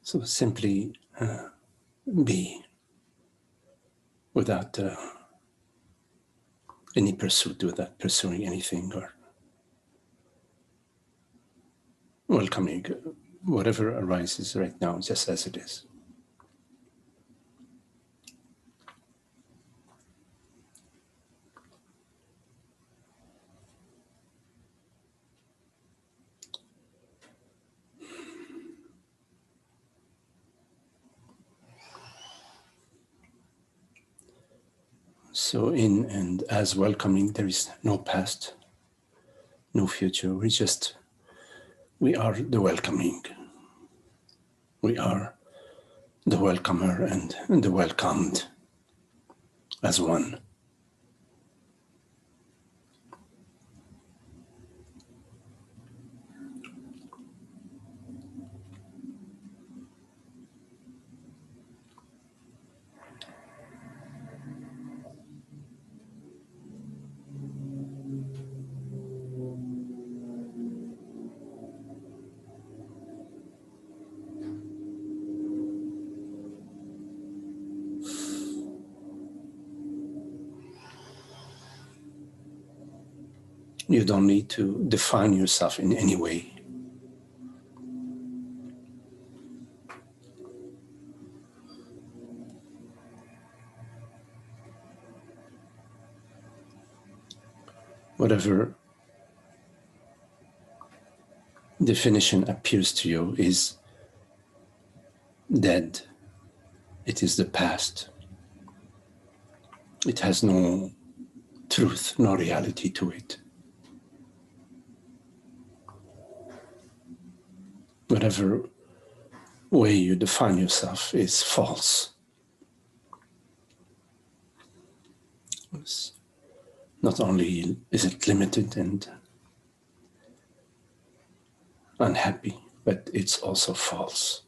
So simply be without any pursuit, without pursuing anything, or welcoming whatever arises right now, just as it is. So in and as welcoming, there is no past, no future. We are the welcoming. We are the welcomer and the welcomed as one. You don't need to define yourself in any way. Whatever definition appears to you is dead. It is the past. It has no truth, no reality to it. Whatever way you define yourself is false. Not only is it limited and unhappy, but it's also false.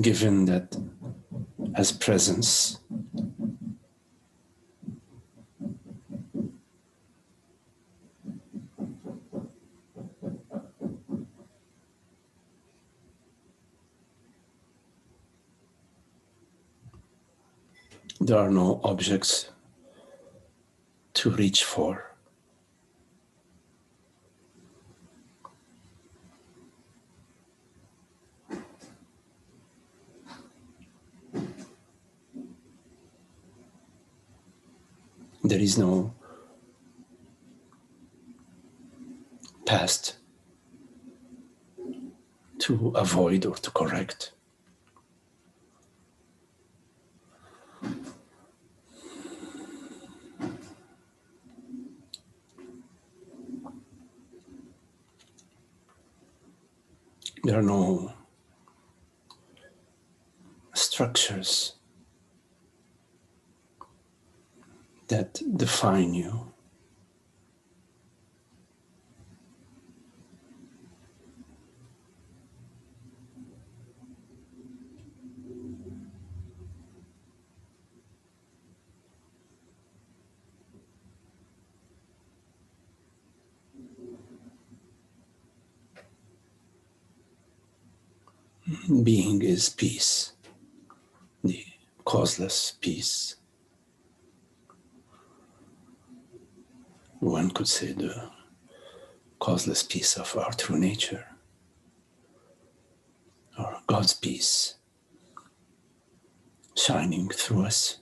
Given that as presence, there are no objects to reach for. There is no past to avoid or to correct. There are no structures that define you. Being is peace, the causeless peace. One could say the causeless peace of our true nature, or God's peace shining through us.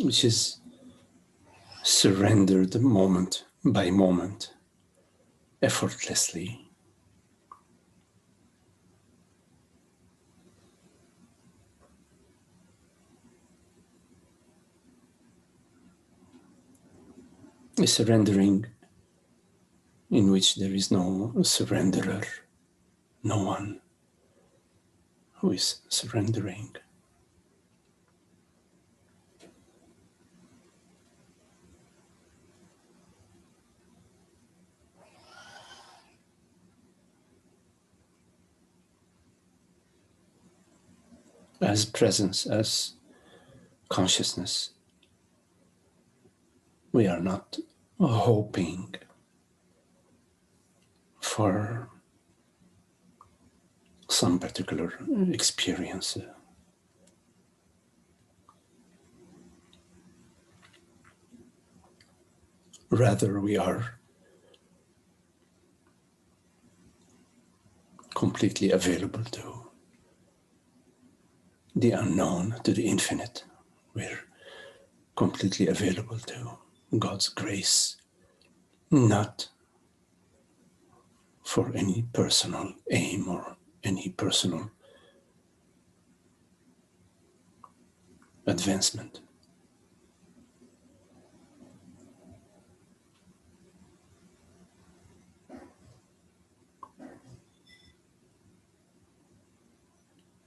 Which is surrendered moment by moment, effortlessly. Surrendering in which there is no surrenderer, no one who is surrendering. As presence, as consciousness, we are not hoping for some particular experience. Rather, we are completely available to the unknown, to the infinite. We're completely available to God's grace, not for any personal aim or any personal advancement.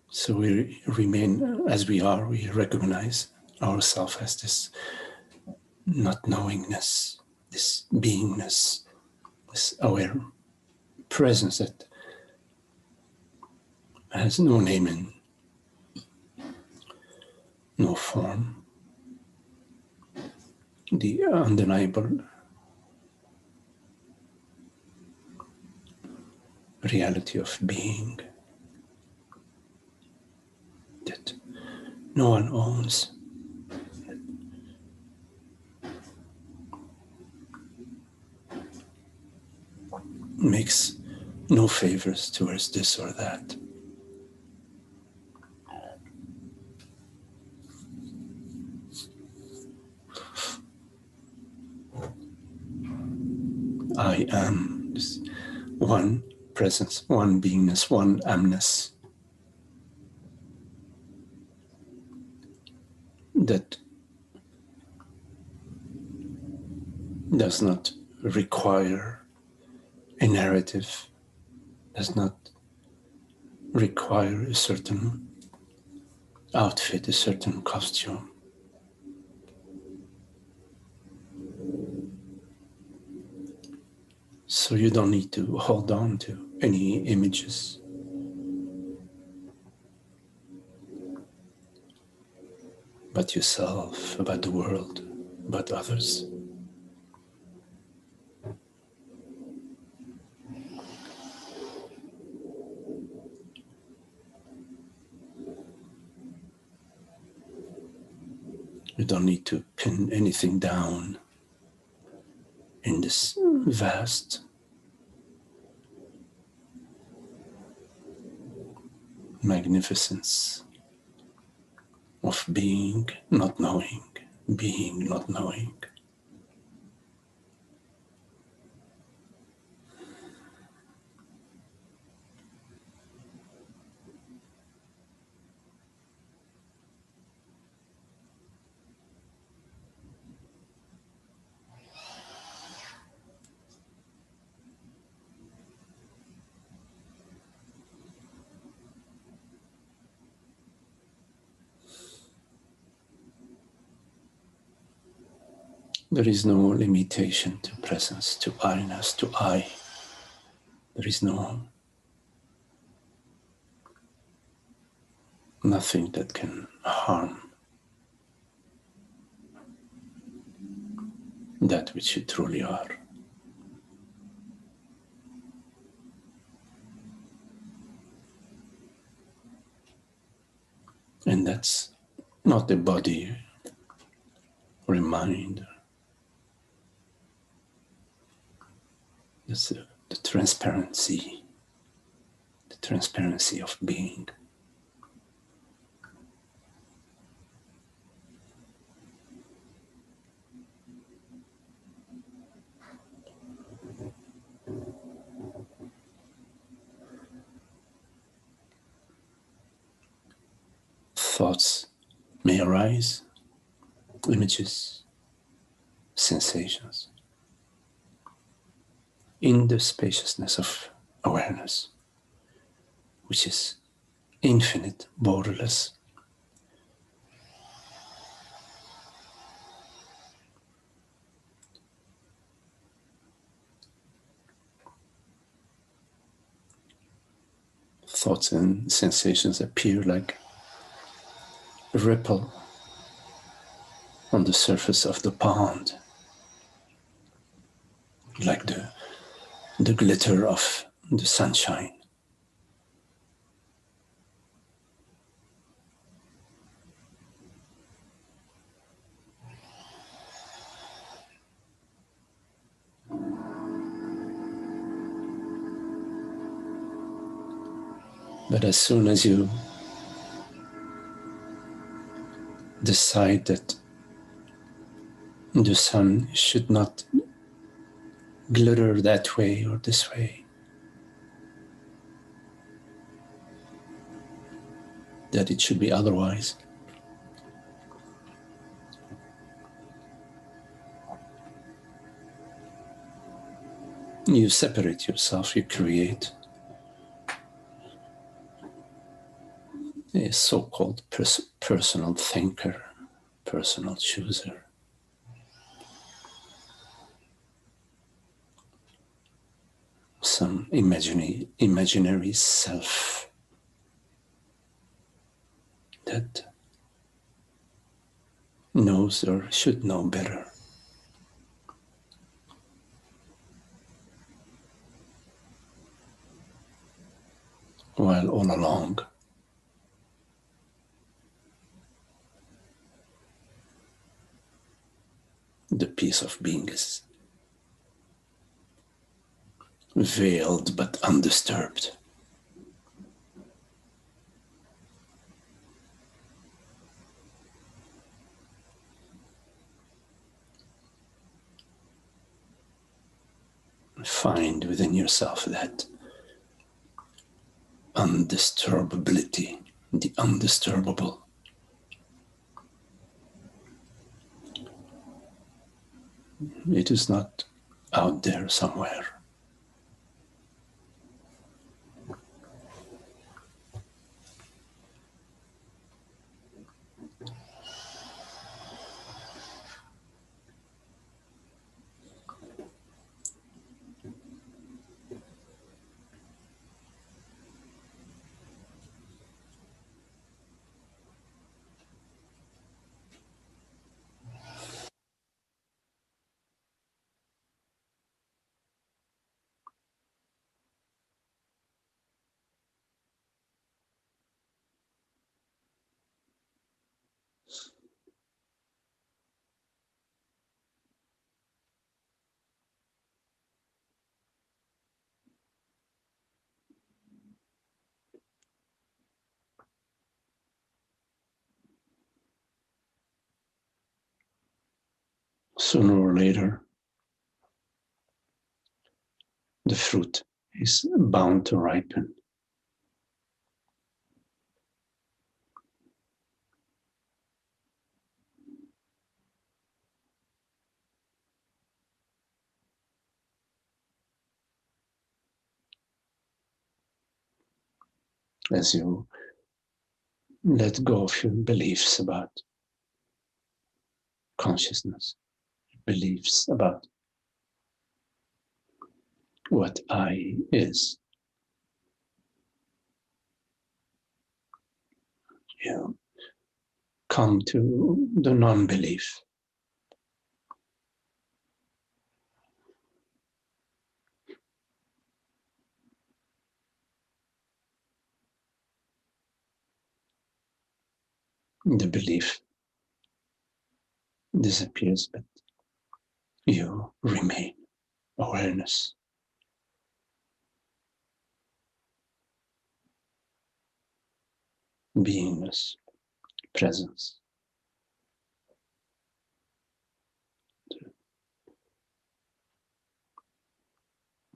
So we remain as we are, we recognize ourselves as this not knowingness, this beingness, this aware presence that has no name and no form. The undeniable reality of being that no one owns. Makes no favors towards this or that. I am this one presence, one beingness, one amness that does not require a narrative, does not require a certain outfit, a certain costume. So you don't need to hold on to any images. About yourself, about the world, about others. You don't need to pin anything down in this vast magnificence of being, not knowing, being, not knowing. There is no limitation to presence, to I-ness, to I. There is nothing that can harm that which you truly are. And that's not a body or a mind. That's the transparency of being. Thoughts may arise, images, sensations. in the spaciousness of awareness, which is infinite, borderless. Thoughts and sensations appear like a ripple on the surface of the pond, like the glitter of the sunshine. But as soon as you decide that the sun should not glitter that way or this way, that it should be otherwise, you separate yourself, you create a so-called personal thinker, personal chooser. Some imaginary self that knows or should know better. While all along, the peace of being is veiled but undisturbed. Find within yourself that undisturbability, the undisturbable. It is not out there somewhere. Sooner or later, the fruit is bound to ripen. As you let go of your beliefs about consciousness, beliefs about what I is. You come to the non-belief, the belief disappears, but you remain awareness, beingness, presence,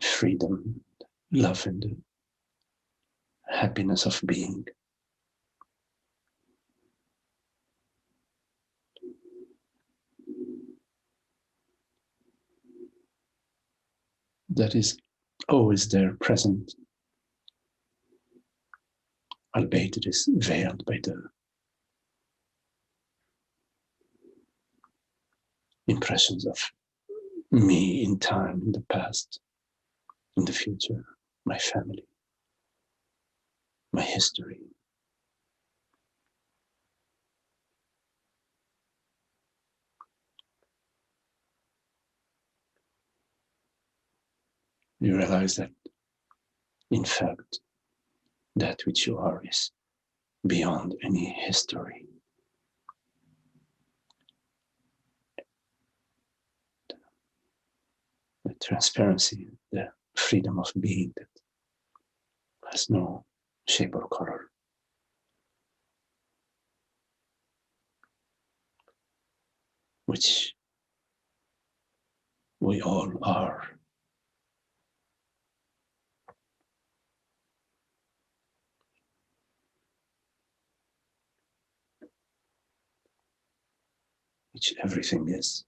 freedom, love, and the happiness of being. that is always there, present, albeit it is veiled by the impressions of me in time, in the past, in the future, my family, my history. You realize that, in fact, that which you are is beyond any history. The transparency, the freedom of being that has no shape or color, which we all are. Which everything is.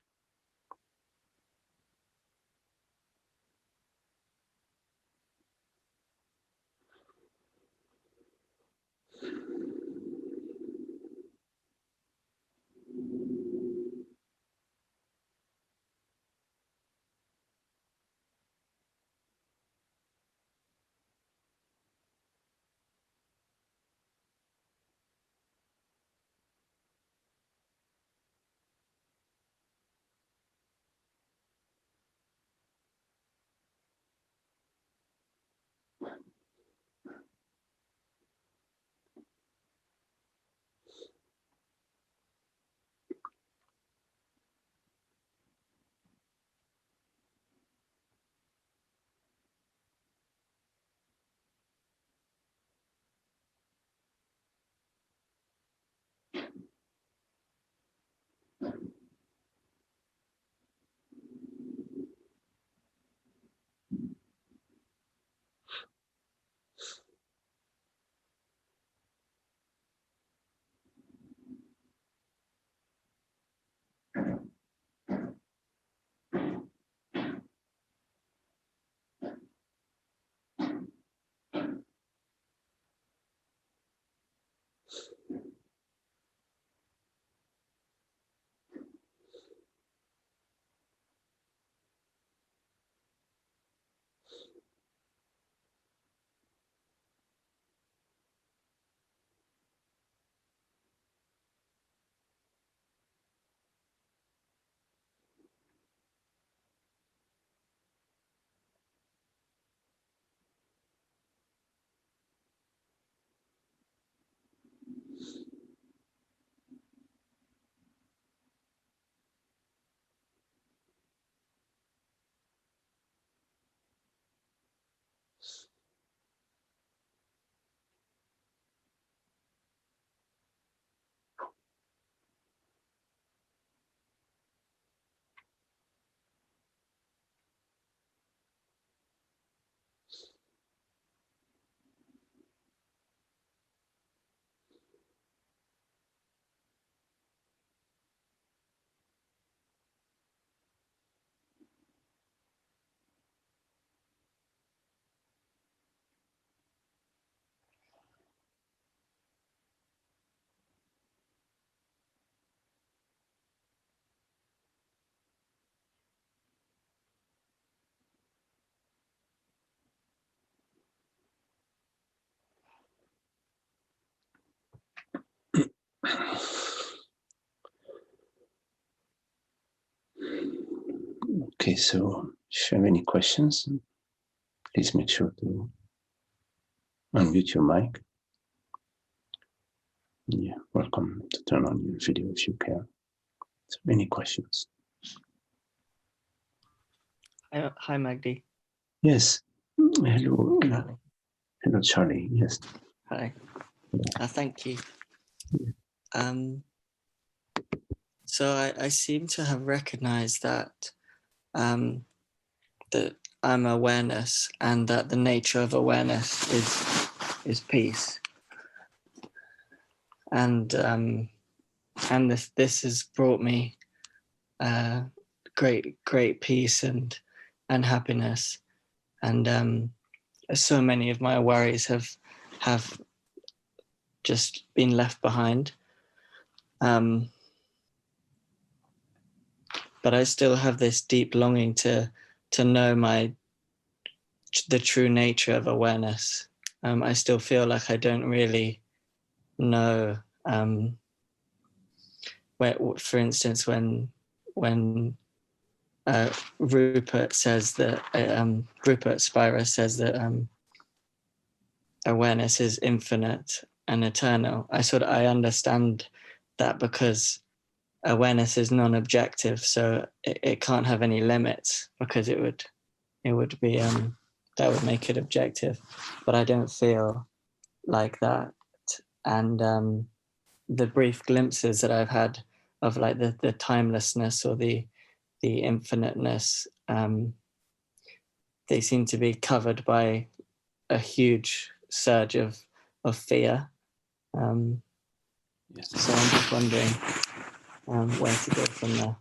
Okay, so if you have any questions, please make sure to unmute your mic. Yeah, welcome to turn on your video if you can. So, any questions? Hi, Magdi. Yes. Hello. Hello, Charlie. Yes. Hi. Thank you. So I seem to have recognized that that I'm awareness, and that the nature of awareness is peace. And this has brought me great peace and happiness. and so many of my worries have just been left behind. But I still have this deep longing to know the true nature of awareness. I still feel like I don't really know. For instance, when Rupert says that Rupert Spira says that awareness is infinite and eternal. I understand that because awareness is non-objective, so it can't have any limits, because it would be that would make it objective. But I don't feel like that, and the brief glimpses that I've had of like the timelessness or the infiniteness, they seem to be covered by a huge surge of fear. Yes. So I'm just wondering where to go from there.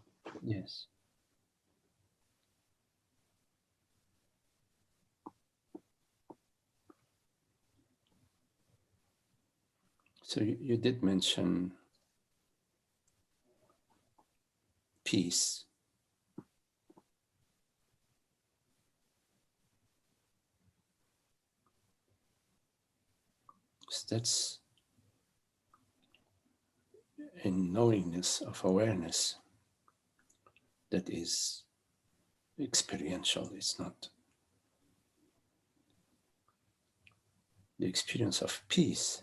Yes. So you did mention peace. So that's a knowingness of awareness that is experiential. It's not the experience of peace.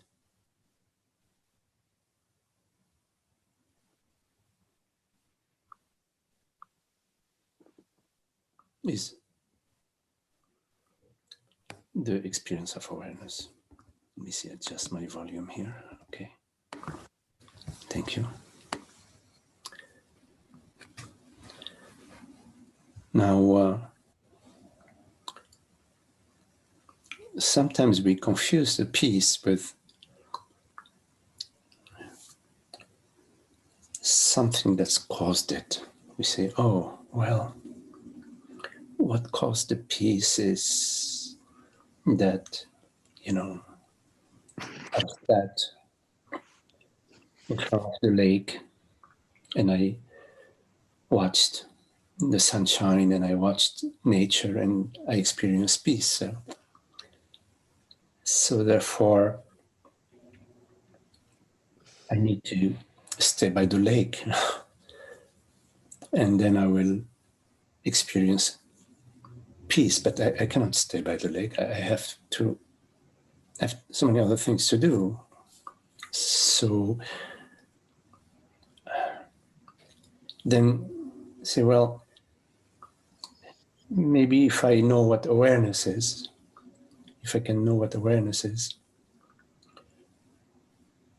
Is the experience of awareness. Let me see, adjust my volume here. Okay. Thank you. Now, sometimes we confuse the peace with something that's caused it. We say, oh, well, what caused the peace is that, I sat in front of the lake and I watched the sunshine and I watched nature and I experienced peace. So therefore, I need to stay by the lake and then I will experience peace. But I cannot stay by the lake. I have so many other things to do. So then say, well, maybe if I know what awareness is, if I can know what awareness is,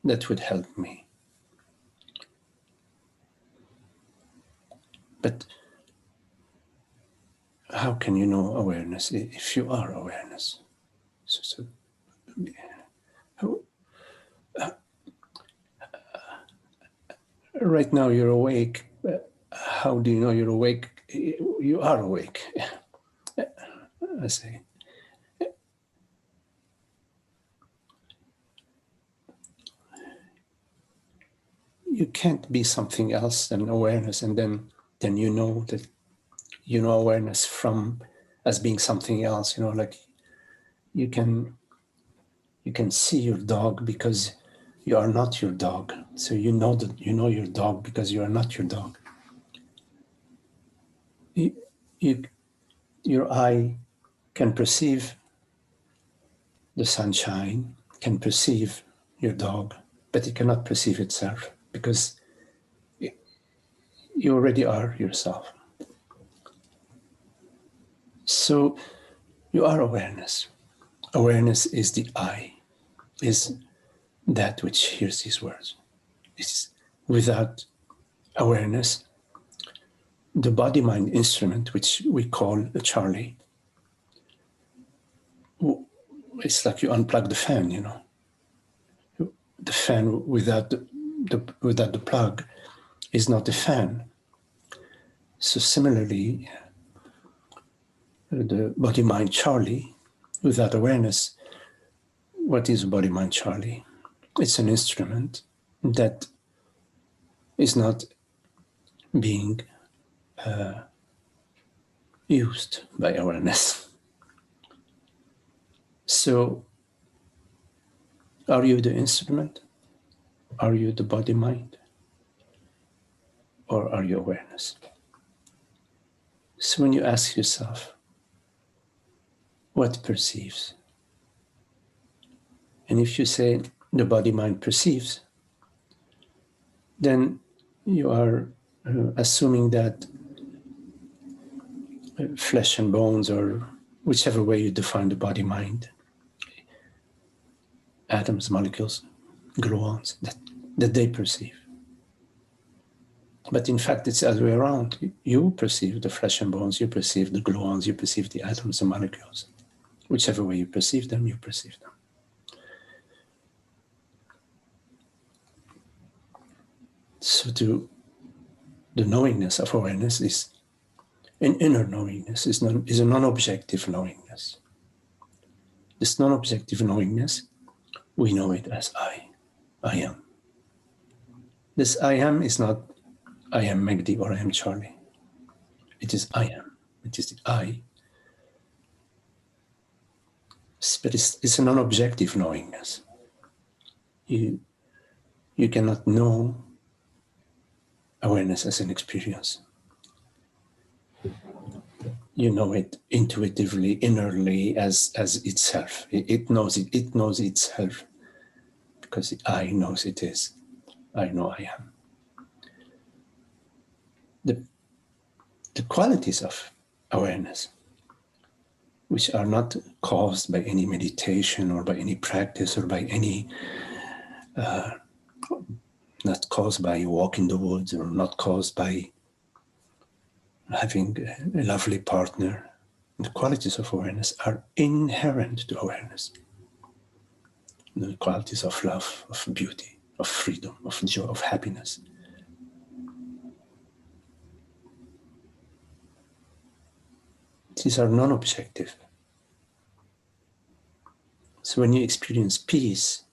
that would help me. But how can you know awareness if you are awareness? So right now you're awake. How do you know you're awake? You are awake. I say. You can't be something else than awareness, and then you know that you know awareness from as being something else. Like you can see your dog because you are not your dog. So you know that you know your dog because you are not your dog. Your eye can perceive the sunshine, can perceive your dog, but it cannot perceive itself because you already are yourself. So you are awareness. Awareness is the I, is that which hears these words. It's without awareness, the body-mind instrument, which we call a Charlie, it's like you unplug the fan, The fan without the plug is not a fan. So similarly, the body-mind Charlie, without awareness, what is body-mind Charlie? It's an instrument that is not being used by awareness. So, are you the instrument? Are you the body-mind? Or are you awareness? So when you ask yourself, what perceives? And if you say the body-mind perceives, then you are assuming that flesh and bones, or whichever way you define the body-mind, atoms, molecules, gluons, that they perceive. But in fact, it's the other way around. You perceive the flesh and bones, you perceive the gluons, you perceive the atoms and molecules. Whichever way you perceive them, you perceive them. So the knowingness of awareness is an inner knowingness, is a non-objective knowingness. This non-objective knowingness, we know it as I am. This I am is not I am Magdi or I am Charlie. It is I am. It is the I. But it's a non-objective knowingness. You cannot know awareness as an experience. You know it intuitively, innerly, as itself. It knows it. It knows itself because the I knows it is. I know I am. The qualities of awareness, which are not caused by any meditation or by any practice or by any, not caused by walking the woods or not caused by having a lovely partner. The qualities of awareness are inherent to awareness. The qualities of love, of beauty, of freedom, of joy, of happiness. These are non-objective. So when you experience peace,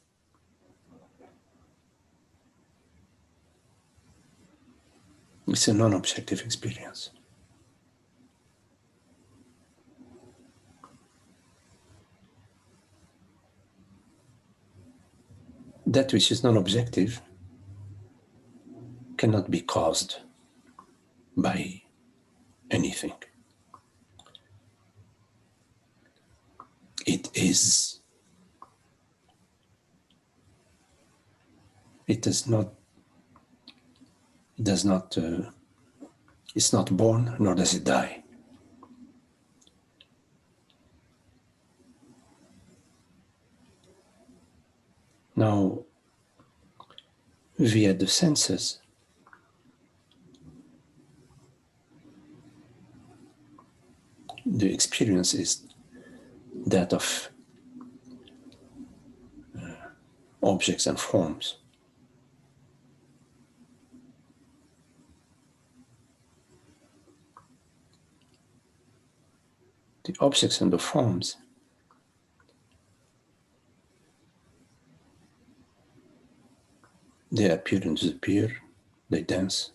it's a non-objective experience. That which is non-objective cannot be caused by anything. It is. It does not. It's not born, nor does it die. Now, via the senses, the experience is that of objects and forms. The objects and the forms they appear and disappear, they dance,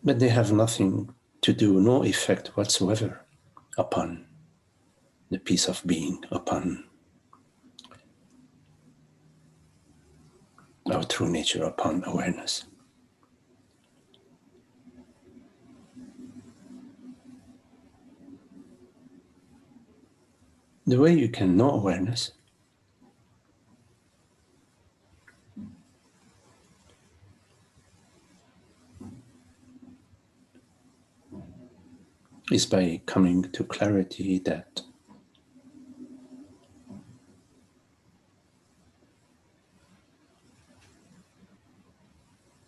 but they have nothing to do, no effect whatsoever upon the peace of being, upon our true nature, upon awareness. The way you can know awareness is by coming to clarity that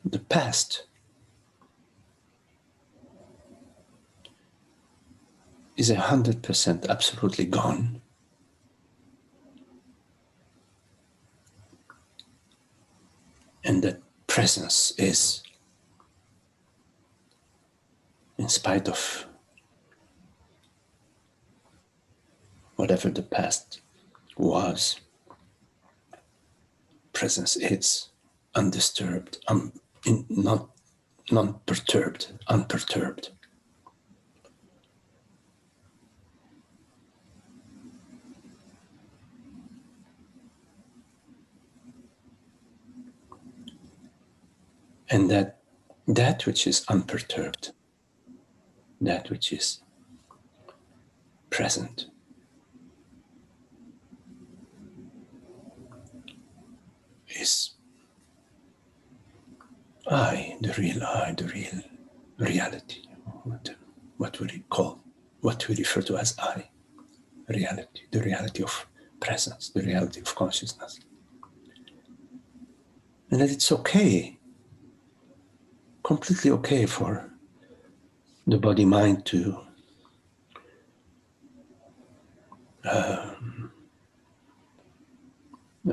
the past is 100% absolutely gone. And that presence is, in spite of whatever the past was, presence is undisturbed, not non-perturbed, unperturbed. And that which is unperturbed, that which is present, is the real reality. What we refer to as I, reality, the reality of presence, the reality of consciousness. And that it's okay, completely okay for the body-mind to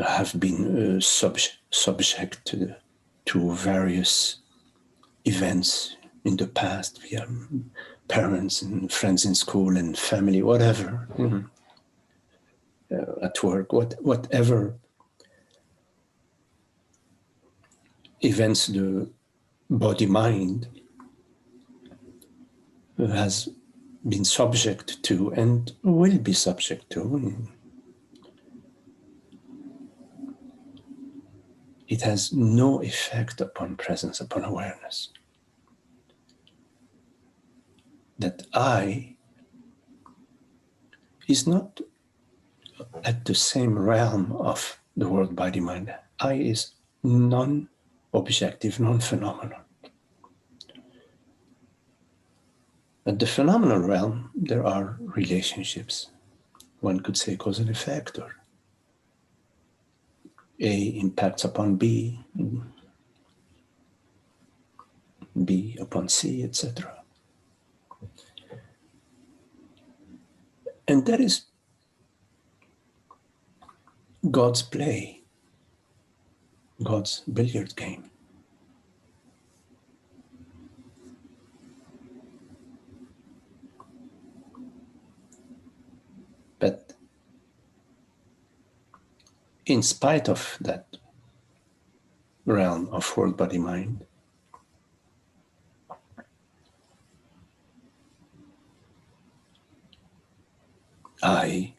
have been subject to various events in the past via parents and friends in school and family, whatever, at work, whatever events the body-mind has been subject to and will be subject to. It has no effect upon presence, upon awareness. That I is not at the same realm of the world body mind. I is non-objective, non-phenomenal. At the phenomenal realm, there are relationships. One could say cause and effect, or A impacts upon B, B upon C, etc. And that is God's play, God's billiard game. But in spite of that realm of world, body, mind, I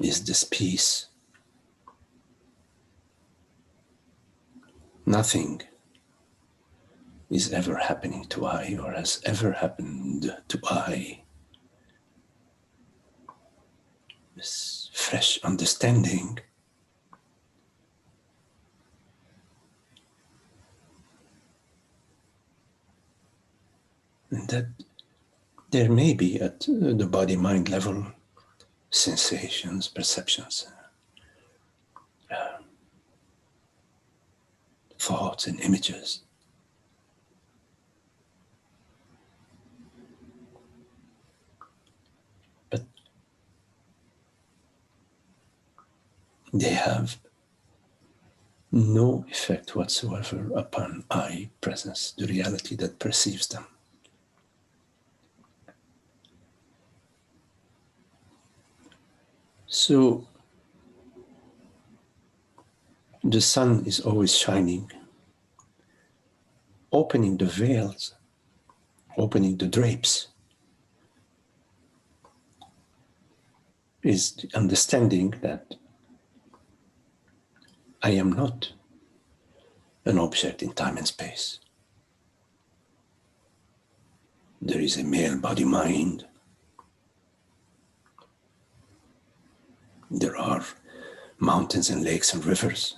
is this peace. Nothing is ever happening to I or has ever happened to I. This fresh understanding and that there may be at the body-mind level sensations, perceptions, thoughts and images. But they have no effect whatsoever upon I presence, the reality that perceives them. So the sun is always shining, opening the veils, opening the drapes, is the understanding that I am not an object in time and space. There is a male body mind. There are mountains and lakes and rivers,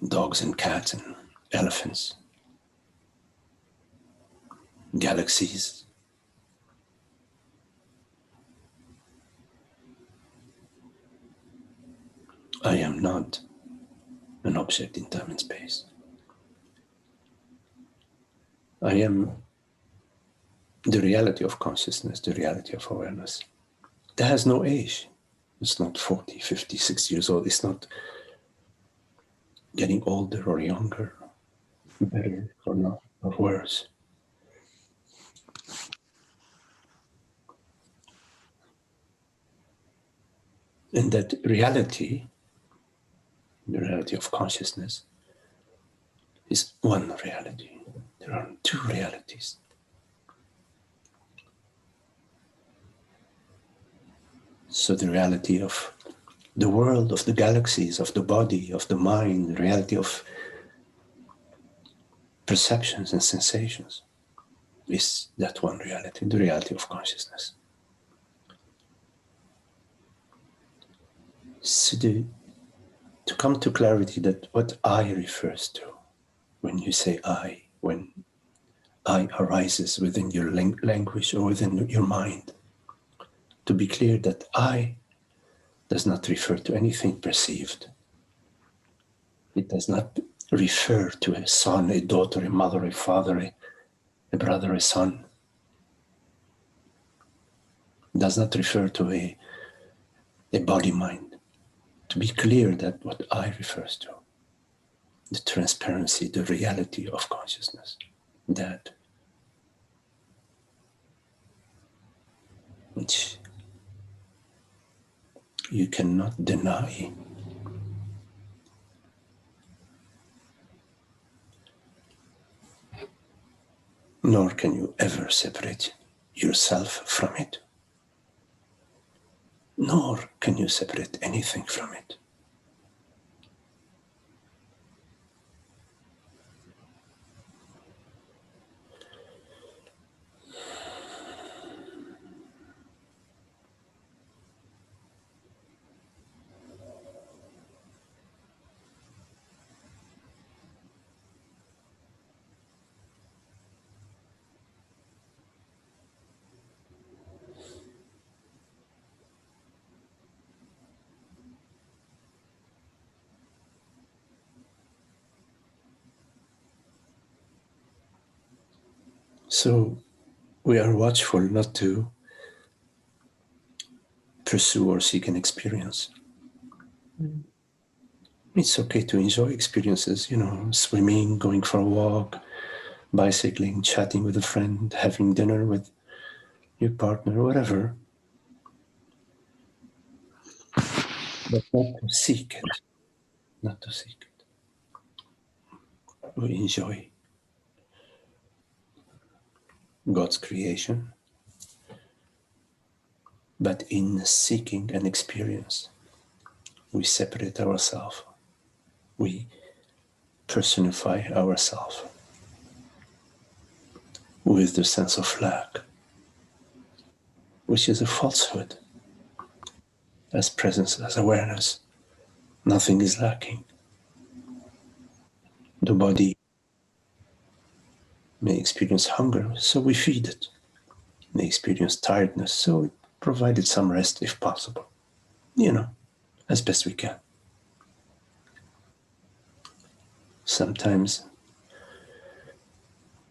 dogs and cats and elephants, galaxies. I am not an object in time and space. I am the reality of consciousness, the reality of awareness. That has no age. It's not 40, 50, 60 years old. It's not getting older or younger. better or not, or worse. And that reality, the reality of consciousness, is one reality. There are two realities. So the reality of the world, of the galaxies, of the body, of the mind, the reality of perceptions and sensations is that one reality, the reality of consciousness. So to come to clarity that what I refers to when you say I, when I arises within your language or within your mind, to be clear that I does not refer to anything perceived. It does not refer to a son, a daughter, a mother, a father, a brother, a son. It does not refer to a body mind. To be clear that what I refers to, the transparency, the reality of consciousness, that which you cannot deny, nor can you ever separate yourself from it, nor can you separate anything from it. So we are watchful not to pursue or seek an experience. It's okay to enjoy experiences, swimming, going for a walk, bicycling, chatting with a friend, having dinner with your partner, whatever. But not to seek it. Not to seek it. We enjoy God's creation, but in seeking an experience, we separate ourselves. We personify ourselves with the sense of lack, which is a falsehood. As presence, as awareness, nothing is lacking. The body may experience hunger, so we feed it. May experience tiredness, so it provided some rest if possible. As best we can. Sometimes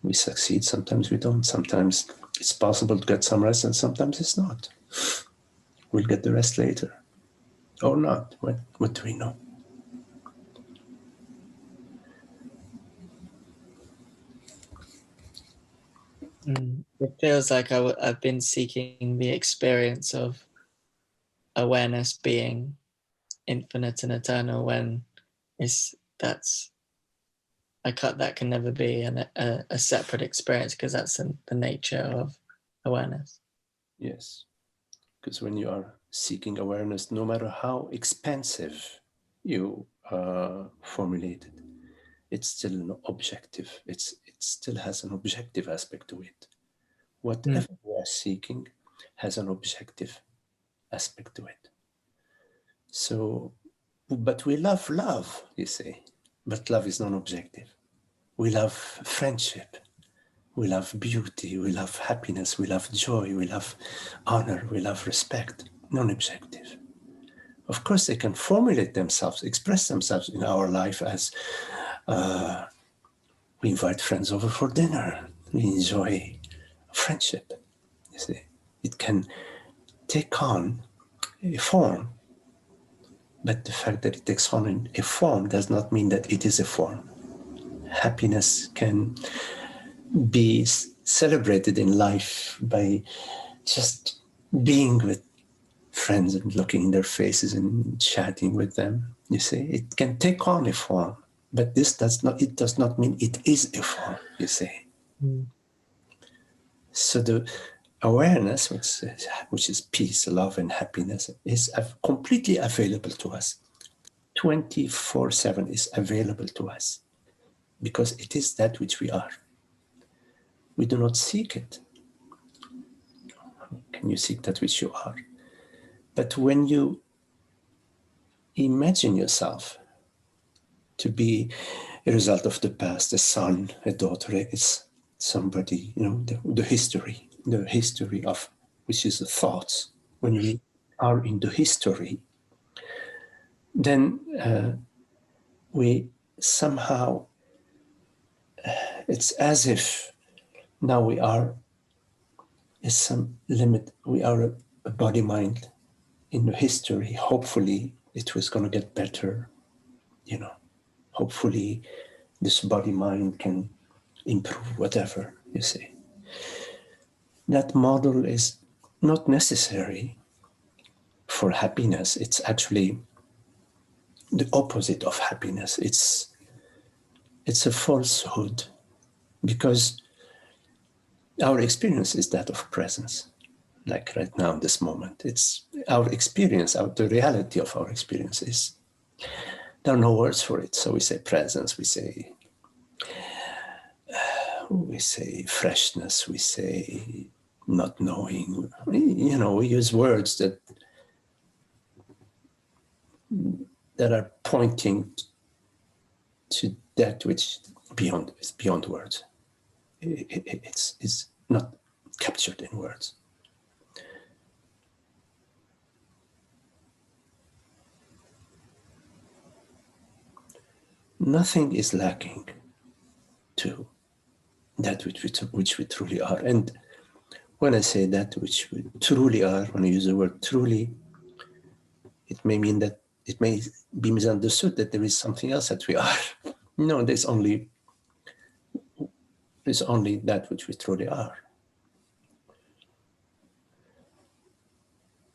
we succeed, sometimes we don't. Sometimes it's possible to get some rest, and sometimes it's not. We'll get the rest later. Or not. What do we know? It feels like I've been seeking the experience of awareness being infinite and eternal when that can never be a separate experience because that's the nature of awareness. Yes. Because when you are seeking awareness, no matter how expansive you formulate it, it's still an objective. It still has an objective aspect to it. Whatever we are seeking has an objective aspect to it. So, but we love love, you say, but love is non-objective. We love friendship. We love beauty. We love happiness. We love joy. We love honor. We love respect. Non-objective. Of course, they can formulate themselves, express themselves in our life as we invite friends over for dinner. We enjoy friendship. You see, it can take on a form, but the fact that it takes on a form does not mean that it is a form. happiness can be celebrated in life by just being with friends and looking in their faces and chatting with them. You see, it can take on a form, but it does not mean it is a form, you see. Mm. So the awareness, which is peace, love, and happiness, is completely available to us. 24/7 is available to us because it is that which we are. We do not seek it. Can you seek that which you are? But when you imagine yourself to be a result of the past, a son, a daughter, it's somebody, the history of, which is the thoughts. When we are in the history, then we somehow, it's as if now we are some limit, we are a body mind in the history. Hopefully it was going to get better, hopefully this body mind can improve, whatever, you see. That model is not necessary for happiness. It's actually the opposite of happiness. It's a falsehood, because our experience is that of presence. Like right now, this moment, it's our experience, the reality of our experience is, there are no words for it. So we say presence, we say freshness, we say not knowing. We use words that are pointing to that which is beyond words. It's not captured in words. Nothing is lacking to that which we truly are. And when I say that which we truly are, when I use the word truly, it may mean that it may be misunderstood that there is something else that we are. No, there's only that which we truly are.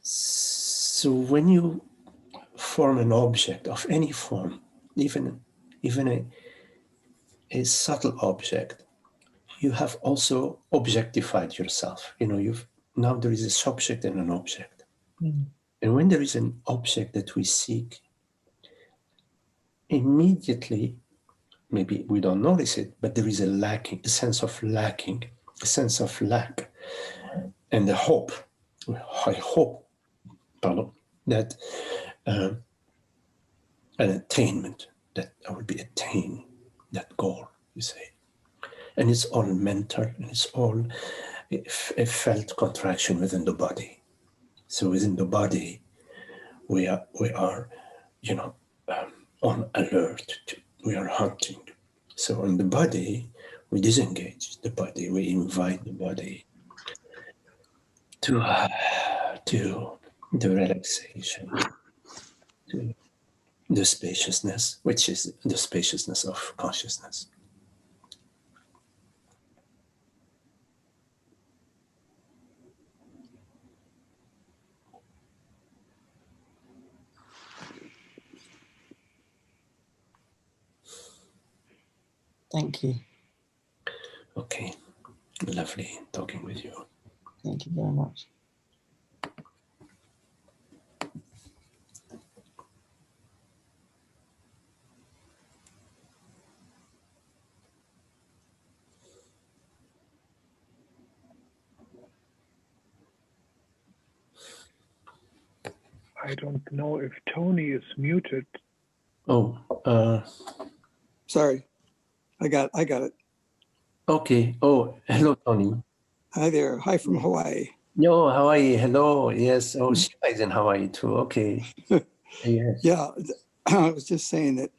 So when you form an object of any form, even a subtle object, you have also objectified yourself. Now there is a subject and an object. Mm. And when there is an object that we seek, immediately, maybe we don't notice it, but there is a sense of lack, and the hope. I hope, that an attainment, that I will be attain that goal, you say. And it's all mental, and it's all a felt contraction within the body. So within the body, we are on alert. We are hunting. So in the body, we disengage the body. We invite the body to the relaxation, to the spaciousness, which is the spaciousness of consciousness. Thank you. Okay, lovely talking with you. Thank you very much. I don't know if Tony is muted. Oh, sorry, I got it. Okay. Oh, hello, Tony. Hi there. Hi from Hawaii. Yo, Hawaii. Hello. Yes. Oh, Shiva is in Hawaii too. Okay. Yes. Yeah, I was just saying that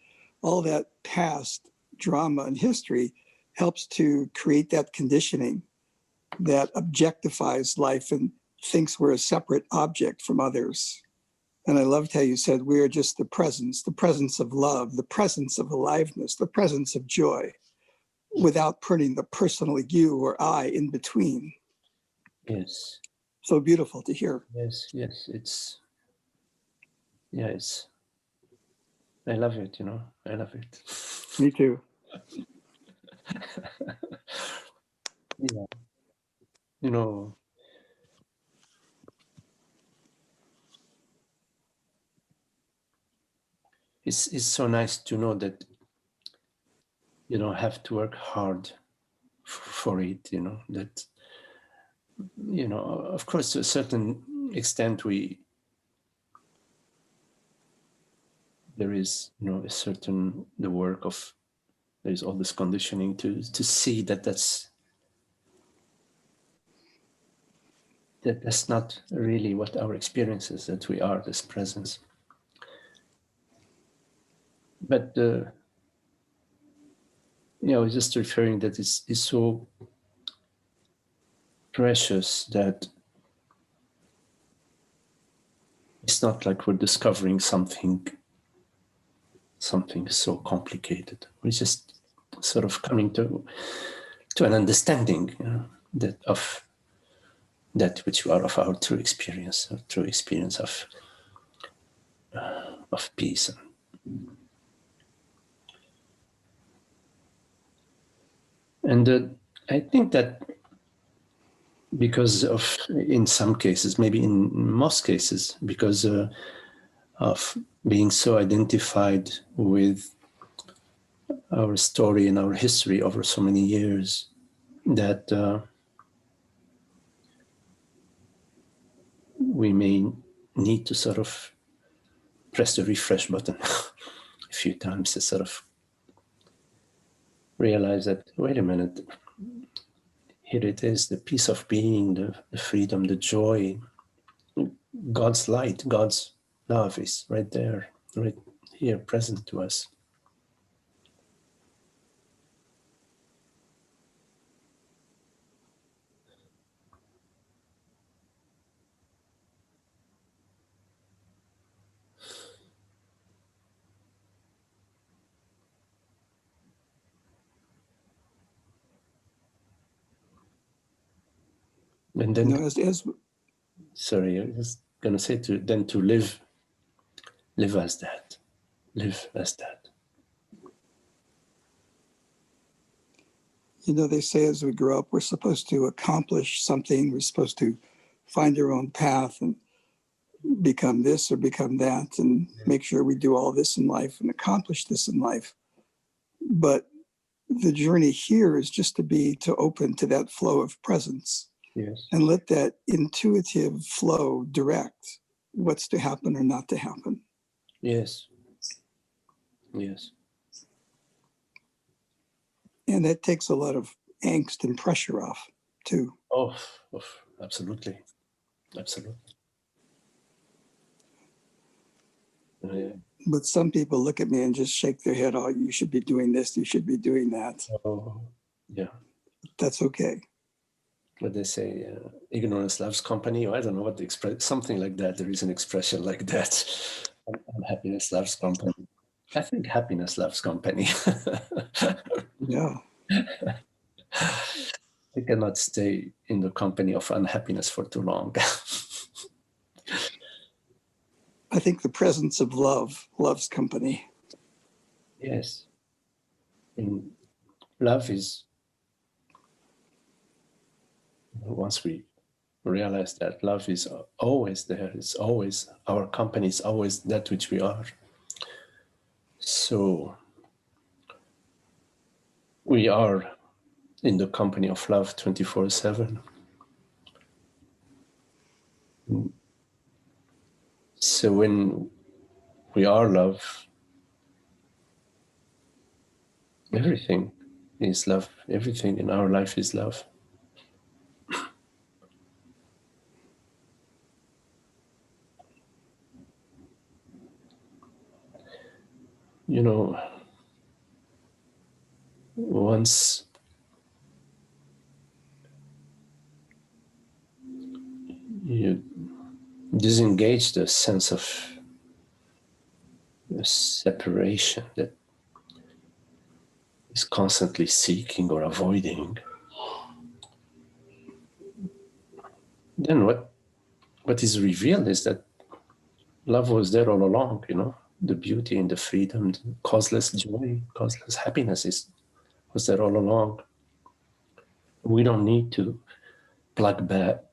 all that past drama and history helps to create that conditioning that objectifies life and thinks we're a separate object from others. And I loved how you said we are just the presence of love, the presence of aliveness, the presence of joy. without putting the personal you or I in between. Yes. So beautiful to hear. Yes. I love it, I love it. Me too. Yeah. It's so nice to know that you don't have to work hard for it, that, of course, to a certain extent, there is, a certain, the work of, there's all this conditioning to see that's not really what our experience is, that we are this presence. But I was just referring that it's so precious that it's not like we're discovering something so complicated. We're just sort of coming to an understanding, that of that which we are, of our true experience of peace. And I think that because of, in some cases, maybe in most cases, because of being so identified with our story and our history over so many years, that we may need to sort of press the refresh button a few times to sort of realize that, wait a minute, here it is, the peace of being, the freedom, the joy, God's light, God's love is right there, right here, present to us. And then, sorry, I was going to say to live as that. Live as that. They say as we grow up, we're supposed to accomplish something. We're supposed to find our own path and become this or become that and make sure we do all this in life and accomplish this in life. But the journey here is just to open to that flow of presence. Yes. And let that intuitive flow direct what's to happen or not to happen. Yes. And that takes a lot of angst and pressure off too. Oh, absolutely. But some people look at me and just shake their head, oh, you should be doing this, you should be doing that. Oh, yeah. That's okay. What they say, ignorance loves company, or I don't know what the express, something like that. There is an expression like that. Happiness loves company. I think happiness loves company. Yeah. I cannot stay in the company of unhappiness for too long. I think the presence of love loves company. Yes. And love is, once we realize that love is always there, it's always, our company is always that which we are. So we are in the company of love 24/7. So when we are love, everything is love. Everything in our life is love. Once you disengage the sense of separation, that is constantly seeking or avoiding, then what is revealed is that love was there all along, the beauty and the freedom, the causeless joy, causeless happiness was there all along. We don't need to plug back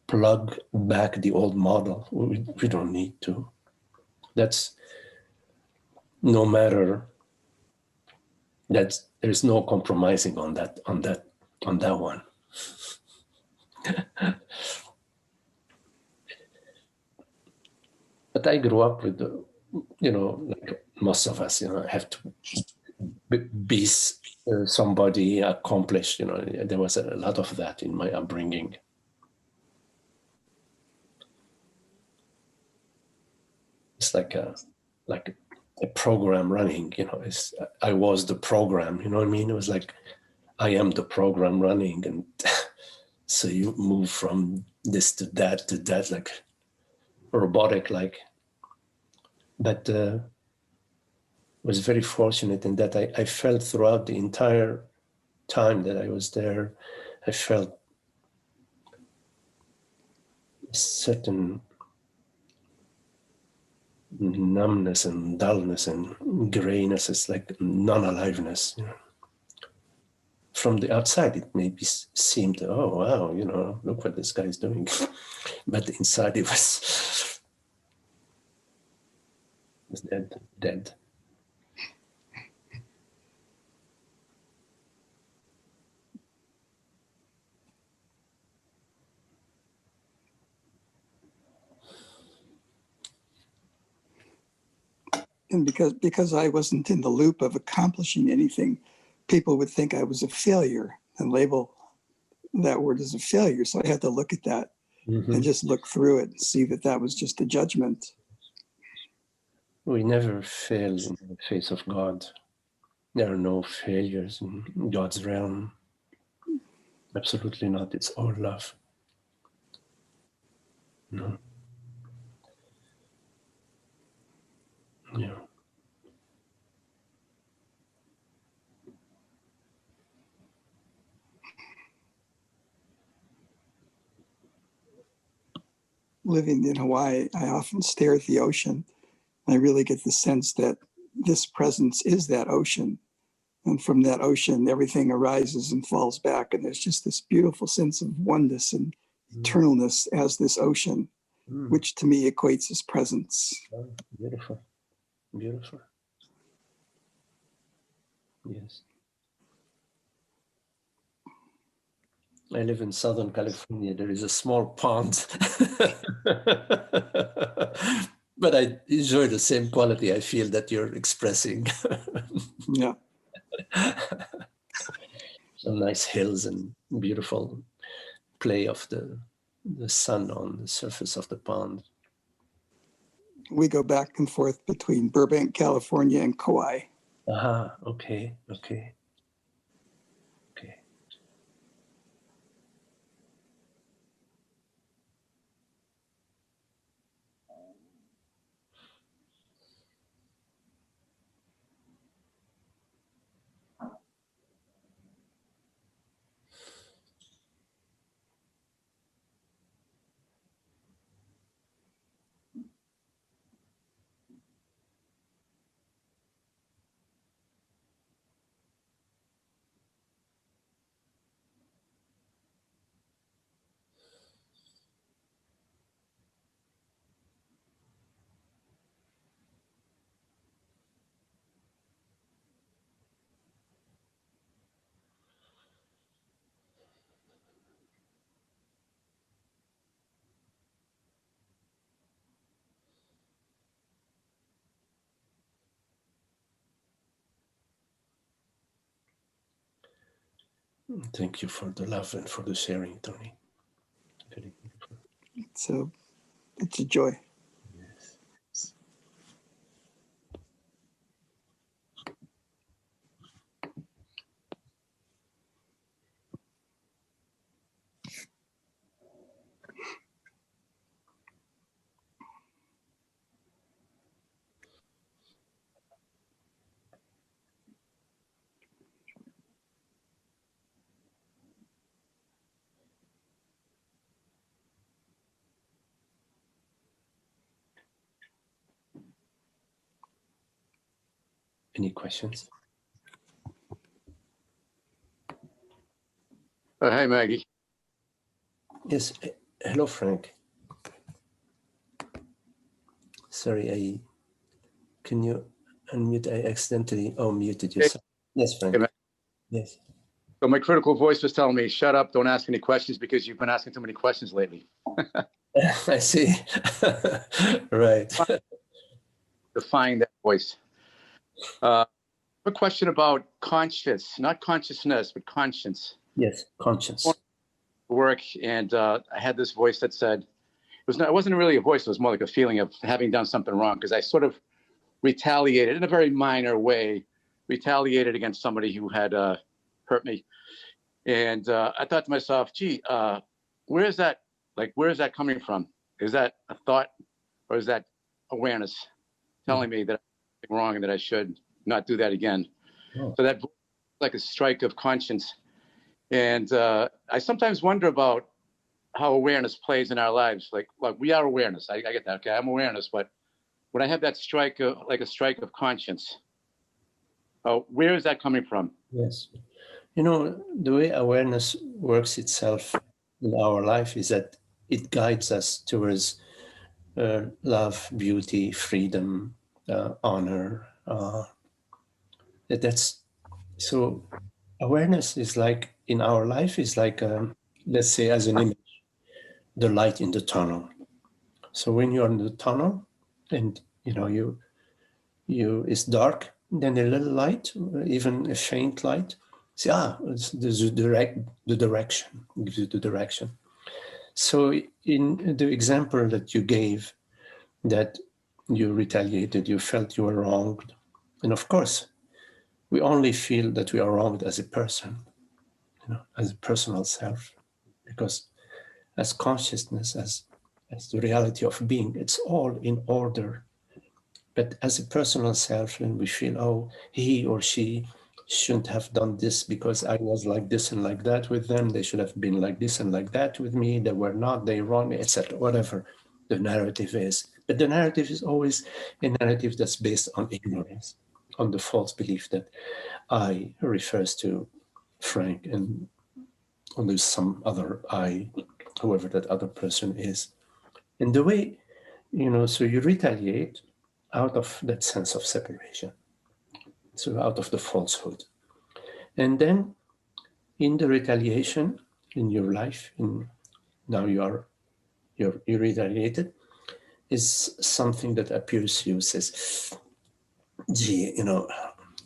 the old model. We don't need to. That's no matter that there's no compromising on that one. But I grew up with like most of us, have to be somebody accomplished. There was a lot of that in my upbringing. It's like a program running. I was the program. You know what I mean? It was like I am the program running, and so you move from this to that, like robotic, like. But was very fortunate in that I felt throughout the entire time that I was there, I felt a certain numbness and dullness and grayness. It's like non-aliveness. From the outside, it maybe seemed, oh wow, look what this guy is doing, but inside it was dead. And because I wasn't in the loop of accomplishing anything, people would think I was a failure and label that word as a failure. So I had to look at that and just look through it and see that was just a judgment. We never fail in the face of God. There are no failures in God's realm. Absolutely not. It's all love. No. Yeah. Living in Hawaii, I often stare at the ocean. And I really get the sense that this presence is that ocean. And from that ocean, everything arises and falls back. And there's just this beautiful sense of oneness and eternalness as this ocean, which to me equates as presence. Oh, beautiful. Beautiful. Yes. I live in Southern California. There is a small pond. But I enjoy the same quality I feel that you're expressing. Yeah. Some nice hills and beautiful play of the sun on the surface of the pond. We go back and forth between Burbank, California and Kauai. Aha, okay. Thank you for the love and for the sharing, Tony. Very beautiful. So it's a joy. Yes. Any questions? Hi, Maggie. Yes. Hello, Frank. Sorry, can you unmute? I accidentally muted you. Hey. Yes, Frank. Hey, yes. So my critical voice was telling me, shut up, don't ask any questions because you've been asking too many questions lately. I see. Right. Define that voice. A question about conscious, not consciousness, but conscience. Yes, conscience. Work, and I had this voice that said, it wasn't really a voice, it was more like a feeling of having done something wrong, because I sort of retaliated in a very minor way, retaliated against somebody who had hurt me. And I thought to myself, gee, where is that coming from? Is that a thought, or is that awareness telling me that I'm wrong and that I should not do that again? Oh. So that like a strike of conscience. And I sometimes wonder about how awareness plays in our lives. Like we are awareness. I get that. Okay, I'm awareness, but when I have that strike, like a strike of conscience, where is that coming from? Yes. You know, the way awareness works itself in our life is that it guides us towards love, beauty, freedom, honor. That's so. Awareness is like in our life is like, let's say, as an image, the light in the tunnel. So when you're in the tunnel, and you it's dark, then a little light, even a faint light. See, it's the direction, gives you the direction. So in the example that you gave, that you retaliated, you felt you were wronged, and of course, we only feel that we are wronged as a person, as a personal self, because as consciousness, as the reality of being, it's all in order. But as a personal self, when we feel, oh, he or she shouldn't have done this because I was like this and like that with them, they should have been like this and like that with me, they were not, they wronged me, etc., whatever the narrative is. But the narrative is always a narrative that's based on ignorance, on the false belief that I refers to Frank, and there's some other I, whoever that other person is. And the way, so you retaliate out of that sense of separation, so out of the falsehood. And then in the retaliation in your life, now you're retaliated, is something that appears to you, says, gee,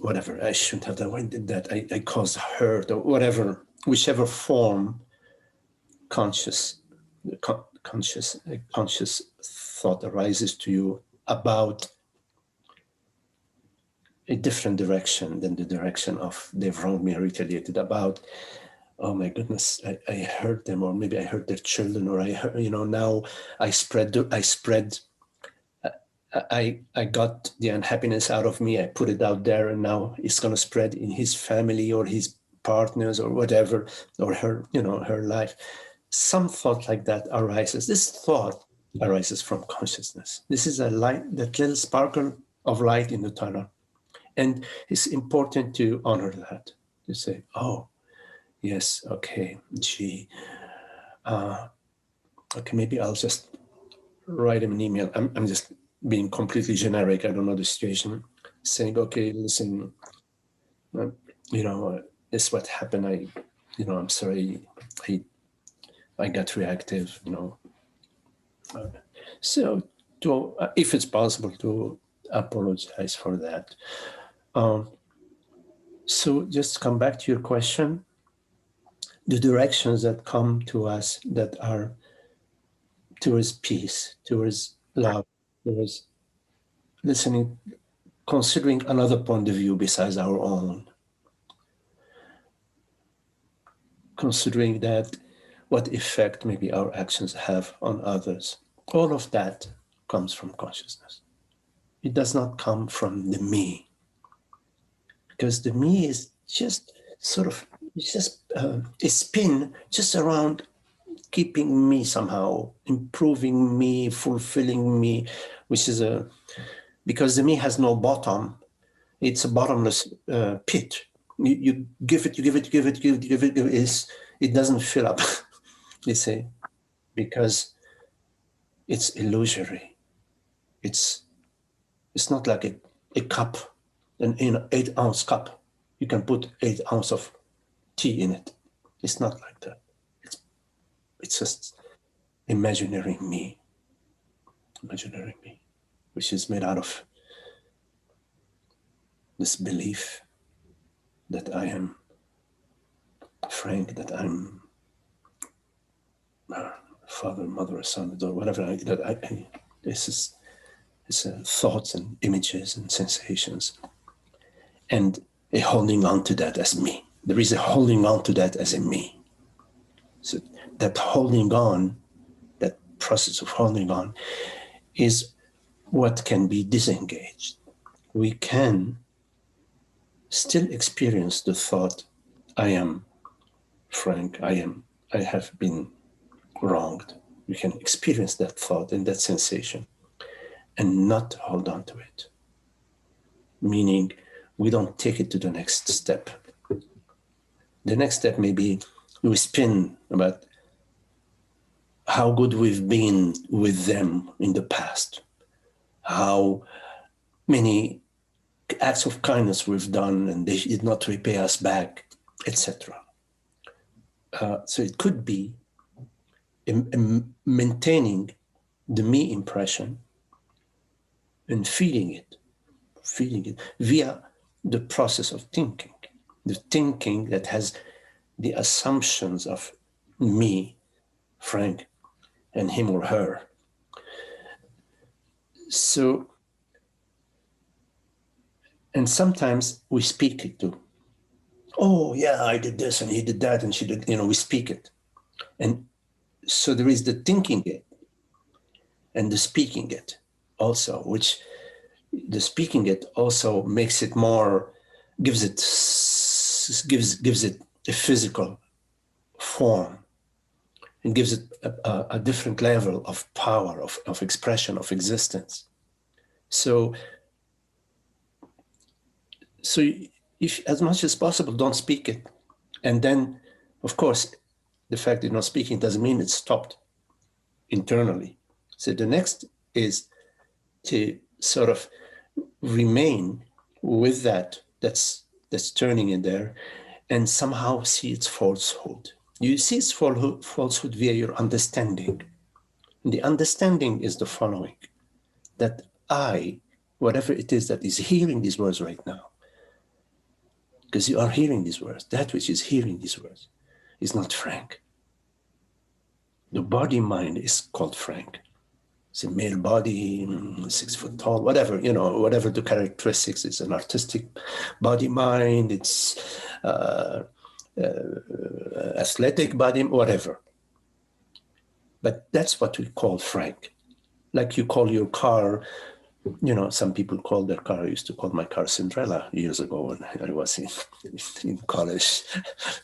whatever, I shouldn't have done, I did that, I caused hurt, or whatever, whichever form conscious thought arises to you about a different direction than the direction of they've wronged me, retaliated, about, oh my goodness, I hurt them, or maybe I hurt their children, or I hurt, now I got the unhappiness out of me, I put it out there, and now it's going to spread in his family or his partners or whatever, or her, her life. Some thought like that arises. This thought arises from consciousness. This is a light, that little sparkle of light in the tunnel. And it's important to honor that, to say, oh, yes, okay, gee, okay, maybe I'll just write him an email. I'm just being completely generic. I don't know the situation. Saying, okay, listen, this is what happened. I'm sorry. I got reactive, So, if it's possible, to apologize for that. So, just come back to your question. The directions that come to us that are towards peace, towards love, towards listening, considering another point of view besides our own, considering that what effect maybe our actions have on others. All of that comes from consciousness. It does not come from the me, because the me is just sort of, it's just a spin just around keeping me somehow, improving me, fulfilling me, which is because the me has no bottom. it's a bottomless pit. You give it, it doesn't fill up, you see, because it's illusory. It's not like a cup, an 8-ounce cup. You can put 8 ounces of tea in it. It's not like that. It's just imaginary me, which is made out of this belief that I am Frank, that I'm father, mother, son, daughter, whatever. This is thoughts and images and sensations, and a holding on to that as me. There is a holding on to that as a me. So that holding on, that process of holding on, is what can be disengaged. We can still experience the thought, I am Frank, I have been wronged. We can experience that thought and that sensation and not hold on to it. Meaning, we don't take it to the next step. The next step may be we spin about how good we've been with them in the past, how many acts of kindness we've done and they did not repay us back, etc. So it could be maintaining the me impression and feeling it via the process of thinking, the thinking that has the assumptions of me, Frank, and him or her. So, and sometimes we speak it too. Oh yeah, I did this and he did that and she did, we speak it. And so there is the thinking it and the speaking it also, which the speaking it also makes it more, gives it a physical form and gives it a different level of power, of expression, of existence. So if, as much as possible, don't speak it. And then, of course, the fact that you're not speaking doesn't mean it's stopped internally. So the next is to sort of remain with that's turning in there and somehow see its falsehood. You see its falsehood via your understanding. And the understanding is the following, that I, whatever it is that is hearing these words right now, because you are hearing these words, that which is hearing these words is not Frank. The body-mind is called Frank. It's a male body, 6 foot tall, whatever, whatever the characteristics. It's an artistic body-mind, it's athletic body, whatever. But that's what we call Frank. Like you call your car, some people call their car, I used to call my car Cinderella years ago when I was in college,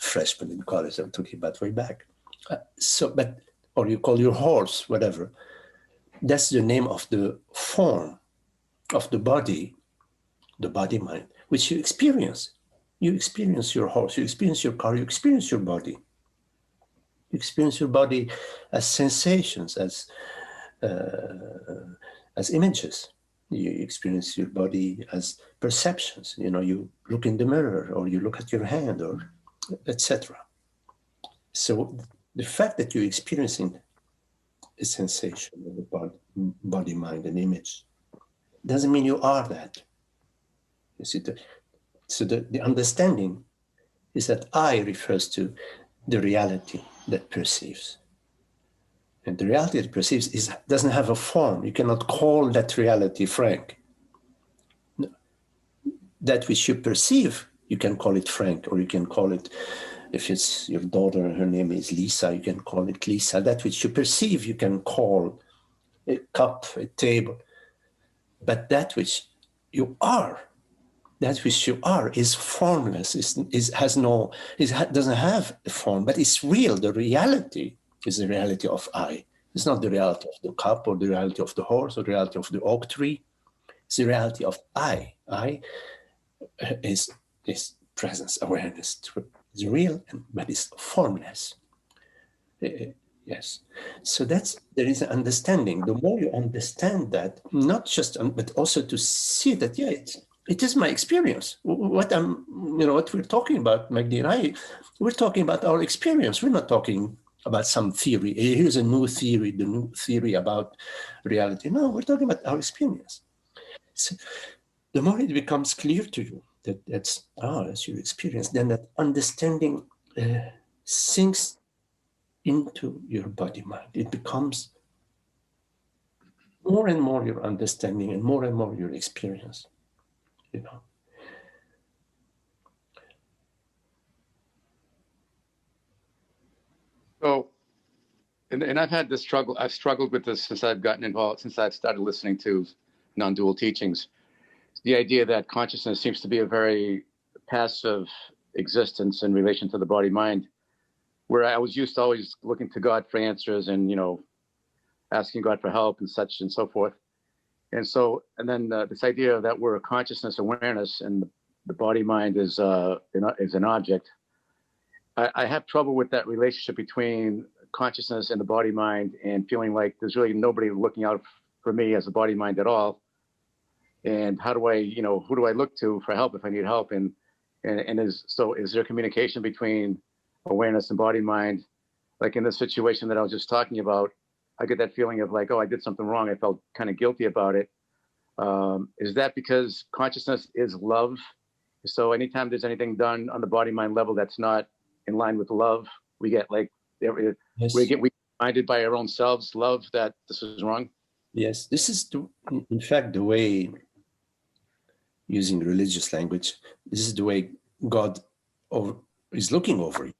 freshman in college, I'm talking about way back. Or you call your horse, whatever. That's the name of the form of the body mind, which you experience. You experience your horse, you experience your car, you experience your body. You experience your body as sensations, as images. You experience your body as perceptions. You look in the mirror or you look at your hand or etc. So the fact that you're experiencing a sensation of the body, mind, and image doesn't mean you are that. You see, so the understanding is that I refers to the reality that perceives. And the reality that perceives doesn't have a form. You cannot call that reality Frank. That which you perceive, you can call it Frank, or you can call it, if it's your daughter, her name is Lisa, you can call it Lisa. That which you perceive, you can call a cup, a table. But that which you are, is formless, doesn't have a form, but it's real. The reality is the reality of I. It's not the reality of the cup or the reality of the horse or the reality of the oak tree. It's the reality of I. I is presence, awareness. It's real, but it's formless. Yes. So there is an understanding. The more you understand that, not just, but also to see that, yeah, it is my experience. What we're talking about, Magdi and I, we're talking about our experience. We're not talking about some theory. Here's a new theory, the new theory about reality. No, we're talking about our experience. So the more it becomes clear to you that that's your experience, then that understanding sinks into your body mind. It becomes more and more your understanding and more your experience, you know. So, and I've had this struggle. I've struggled with this since I've gotten involved, since I've started listening to non-dual teachings. The idea that consciousness seems to be a very passive existence in relation to the body-mind, where I was used to always looking to God for answers and, asking God for help and such and so forth. And so, and then this idea that we're a consciousness awareness and the body-mind is an object. I have trouble with that relationship between consciousness and the body-mind, and feeling like there's really nobody looking out for me as a body-mind at all. And how do I, who do I look to for help if I need help? And is there communication between awareness and body-mind? Like in this situation that I was just talking about, I get that feeling of like, oh, I did something wrong. I felt kind of guilty about it. Is that because consciousness is love? So anytime there's anything done on the body-mind level that's not in line with love, we get like, Yes. we reminded by our own selves, love, that this is wrong. Yes, this is in fact the way, using religious language, this is the way God is looking over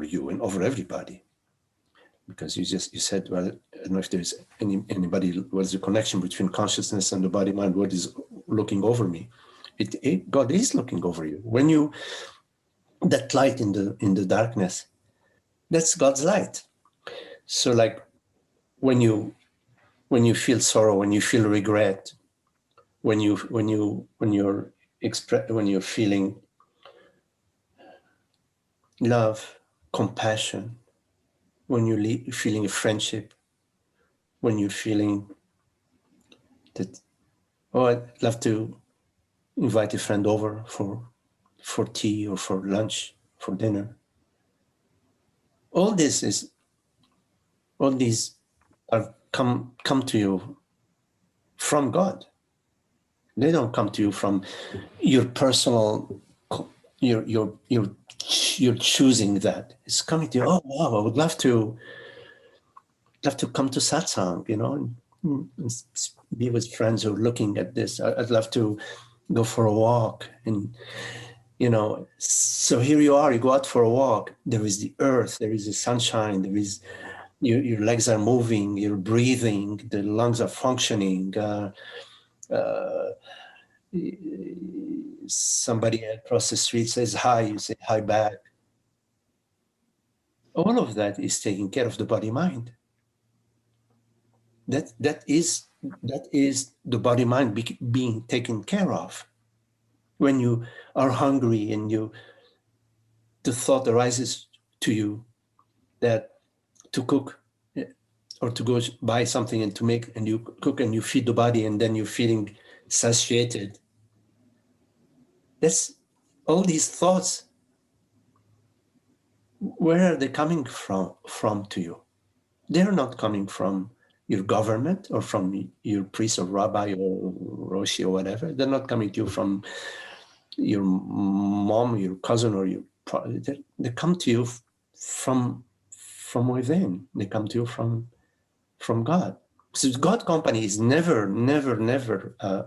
you and over everybody. Because you said, well, I don't know if there's anybody, what's the connection between consciousness and the body mind? What is looking over me? God is looking over you. When that light in the darkness, that's God's light. So like when you feel sorrow, when you feel regret, when you're feeling love, compassion, when you're feeling a friendship, when you're feeling that, I'd love to invite a friend over for tea or for lunch, for dinner. All these are come to you from God. They don't come to you from your personal. You're choosing that. It's coming to you. Oh wow! I would love to come to satsang, and be with friends who are looking at this. I'd love to go for a walk, and so here you are. You go out for a walk. There is the earth. There is the sunshine. There is your legs are moving. You're breathing. The lungs are functioning. Somebody across the street says hi. You say hi back. All of that is taking care of the body mind. That is the body mind being taken care of. When you are hungry and the thought arises to you that to cook or to go buy something and to make, and you cook and you feed the body, and then you're feeling satiated. That's all these thoughts. Where are they coming from to you? They're not coming from your government or from your priest or rabbi or roshi or whatever. They're not coming to you from your mom, your cousin, or they come to you from within. They come to you from God. So God company is never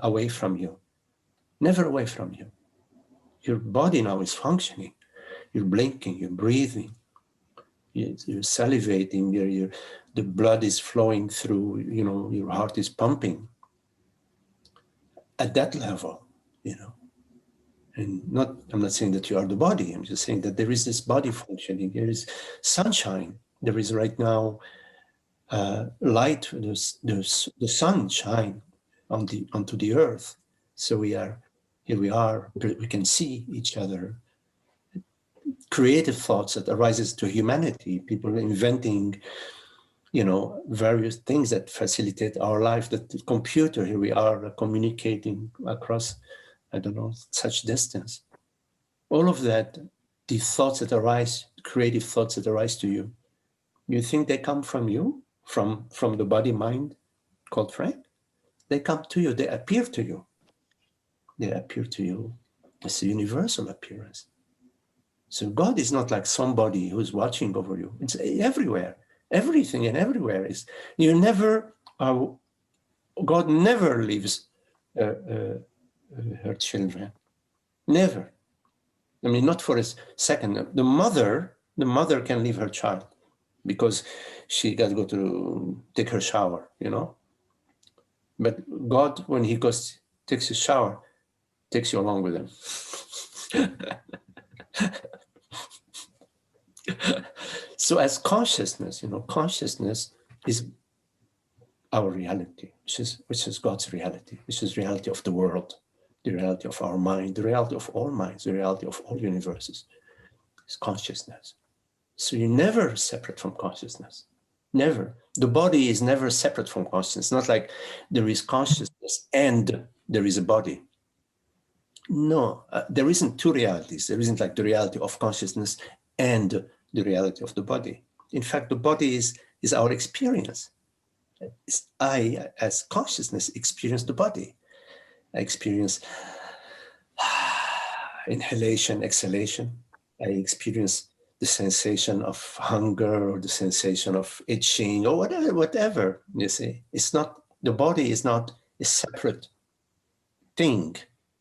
away from you. Never away from you. Your body now is functioning. You're blinking, you're breathing, you're salivating, the blood is flowing through, your heart is pumping. At that level, And I'm not saying that you are the body. I'm just saying that there is this body functioning. There is sunshine. There is right now light. The sun shine onto the earth. So we are Here we are, we can see each other. Creative thoughts that arises to humanity, people inventing, various things that facilitate our life. The computer, here we are communicating across, such distance. All of that, the thoughts that arise, creative thoughts that arise to you, you think they come from you, from the body mind called Frank? They come to you, they appear to you. They appear to you. It's a universal appearance. So God is not like somebody who's watching over you. It's everywhere. Everything and everywhere is. God never leaves her children. Never. I mean, not for a second. The mother can leave her child because she got to go to take her shower, But God, when he takes a shower, takes you along with him. So as consciousness, consciousness is our reality, which is God's reality, which is reality of the world, the reality of our mind, the reality of all minds, the reality of all universes. It's consciousness. So you're never separate from consciousness. Never. The body is never separate from consciousness. Not like there is consciousness and there is a body. No, there isn't two realities. There isn't like the reality of consciousness and the reality of the body. In fact, the body is our experience. I, as consciousness, experience the body. I experience inhalation, exhalation. I experience the sensation of hunger or the sensation of itching or whatever, you see. It's not, the body is not a separate thing,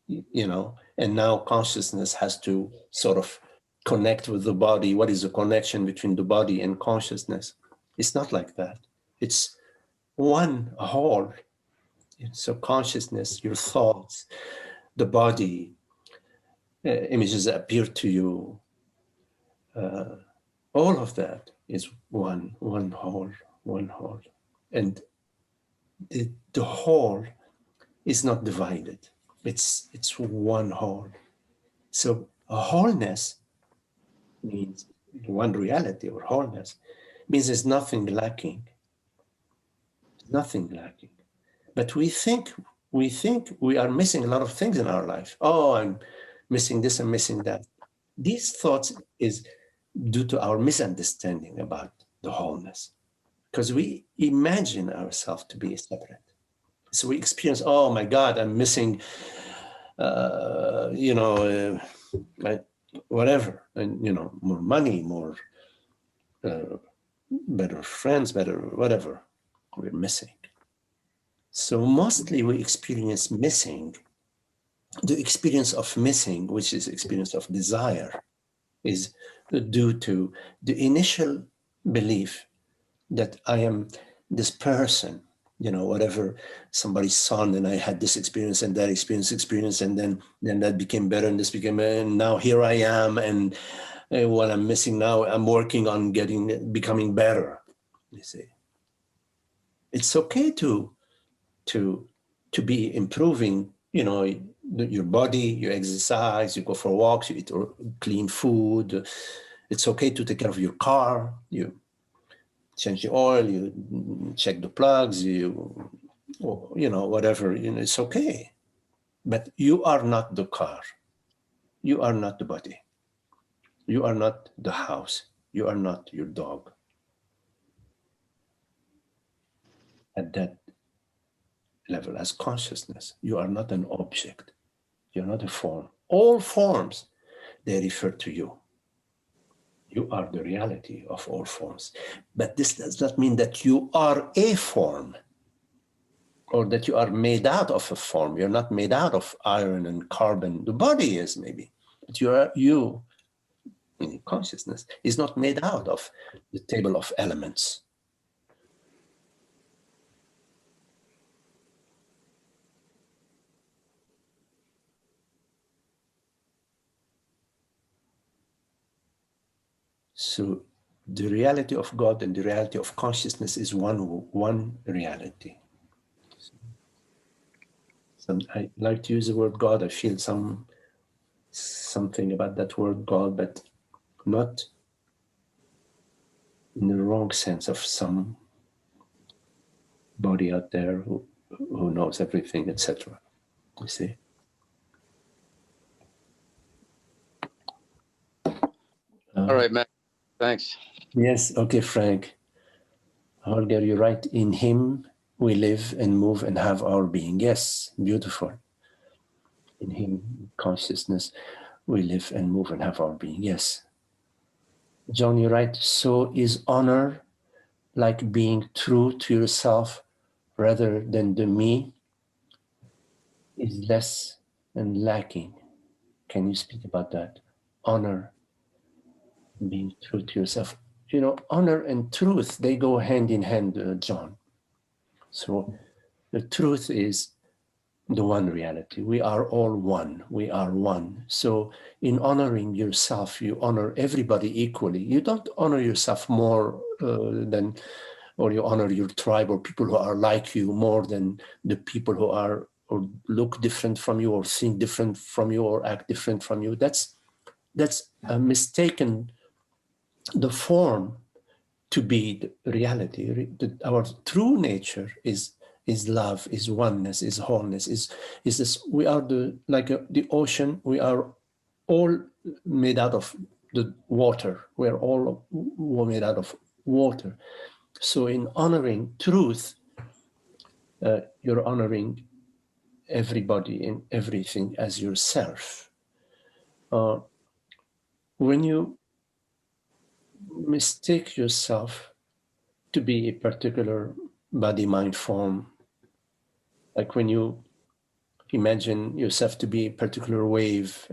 and now consciousness has to sort of connect with the body. What is the connection between the body and consciousness? It's not like that. It's one whole. So consciousness, your thoughts, the body, images that appear to you, all of that is one whole. And the whole is not divided. It's one whole. So a wholeness means one reality, or wholeness means there's nothing lacking. Nothing lacking. But we think we are missing a lot of things in our life. Oh, I'm missing this, I'm missing that. These thoughts is due to our misunderstanding about the wholeness, because we imagine ourselves to be separate. So we experience, oh my God, I'm missing, whatever, and more money, more better friends, better whatever we're missing. So mostly we experience missing. The experience of missing, which is experience of desire, is due to the initial belief that I am this person, whatever somebody's son, and I had this experience and that experience, and then that became better, and this became better, and now here I am, and what I'm missing now, I'm working on becoming better. You see, it's okay to be improving, your body, you exercise, you go for walks, you eat clean food. It's okay to take care of your car, you change the oil, you check the plugs, whatever, it's okay. But you are not the car. You are not the body. You are not the house. You are not your dog. At that level, as consciousness, you are not an object. You're not a form. All forms, they refer to you. You are the reality of all forms. But this does not mean that you are a form, or that you are made out of a form. You're not made out of iron and carbon. The body is maybe, but you in consciousness is not made out of the table of elements. So the reality of God and the reality of consciousness is one reality. I like to use the word God. I feel something about that word God, but not in the wrong sense of some body out there who knows everything, etc. You see? All right, Matt. Thanks. Yes. Okay, Frank. Holger, you're right. In him we live and move and have our being. Yes, beautiful. In him, consciousness, we live and move and have our being. Yes. John, you're right. So is honor like being true to yourself rather than the me is less and lacking. Can you speak about that? Honor, being true to yourself. You know, honor and truth, they go hand in hand, John. So the truth is the one reality. We are all one. We are one. So in honoring yourself, you honor everybody equally. You don't honor yourself more than, or you honor your tribe or people who are like you more than the people who are or look different from you or think different from you or act different from you. That's a mistaken the form to be the reality. Our true nature is love, is oneness, is wholeness, is this. We are the ocean. We are all made out of the water. We are all made out of water. So in honoring truth, you're honoring everybody and everything as yourself. When you mistake yourself to be a particular body, mind, form, like when you imagine yourself to be a particular wave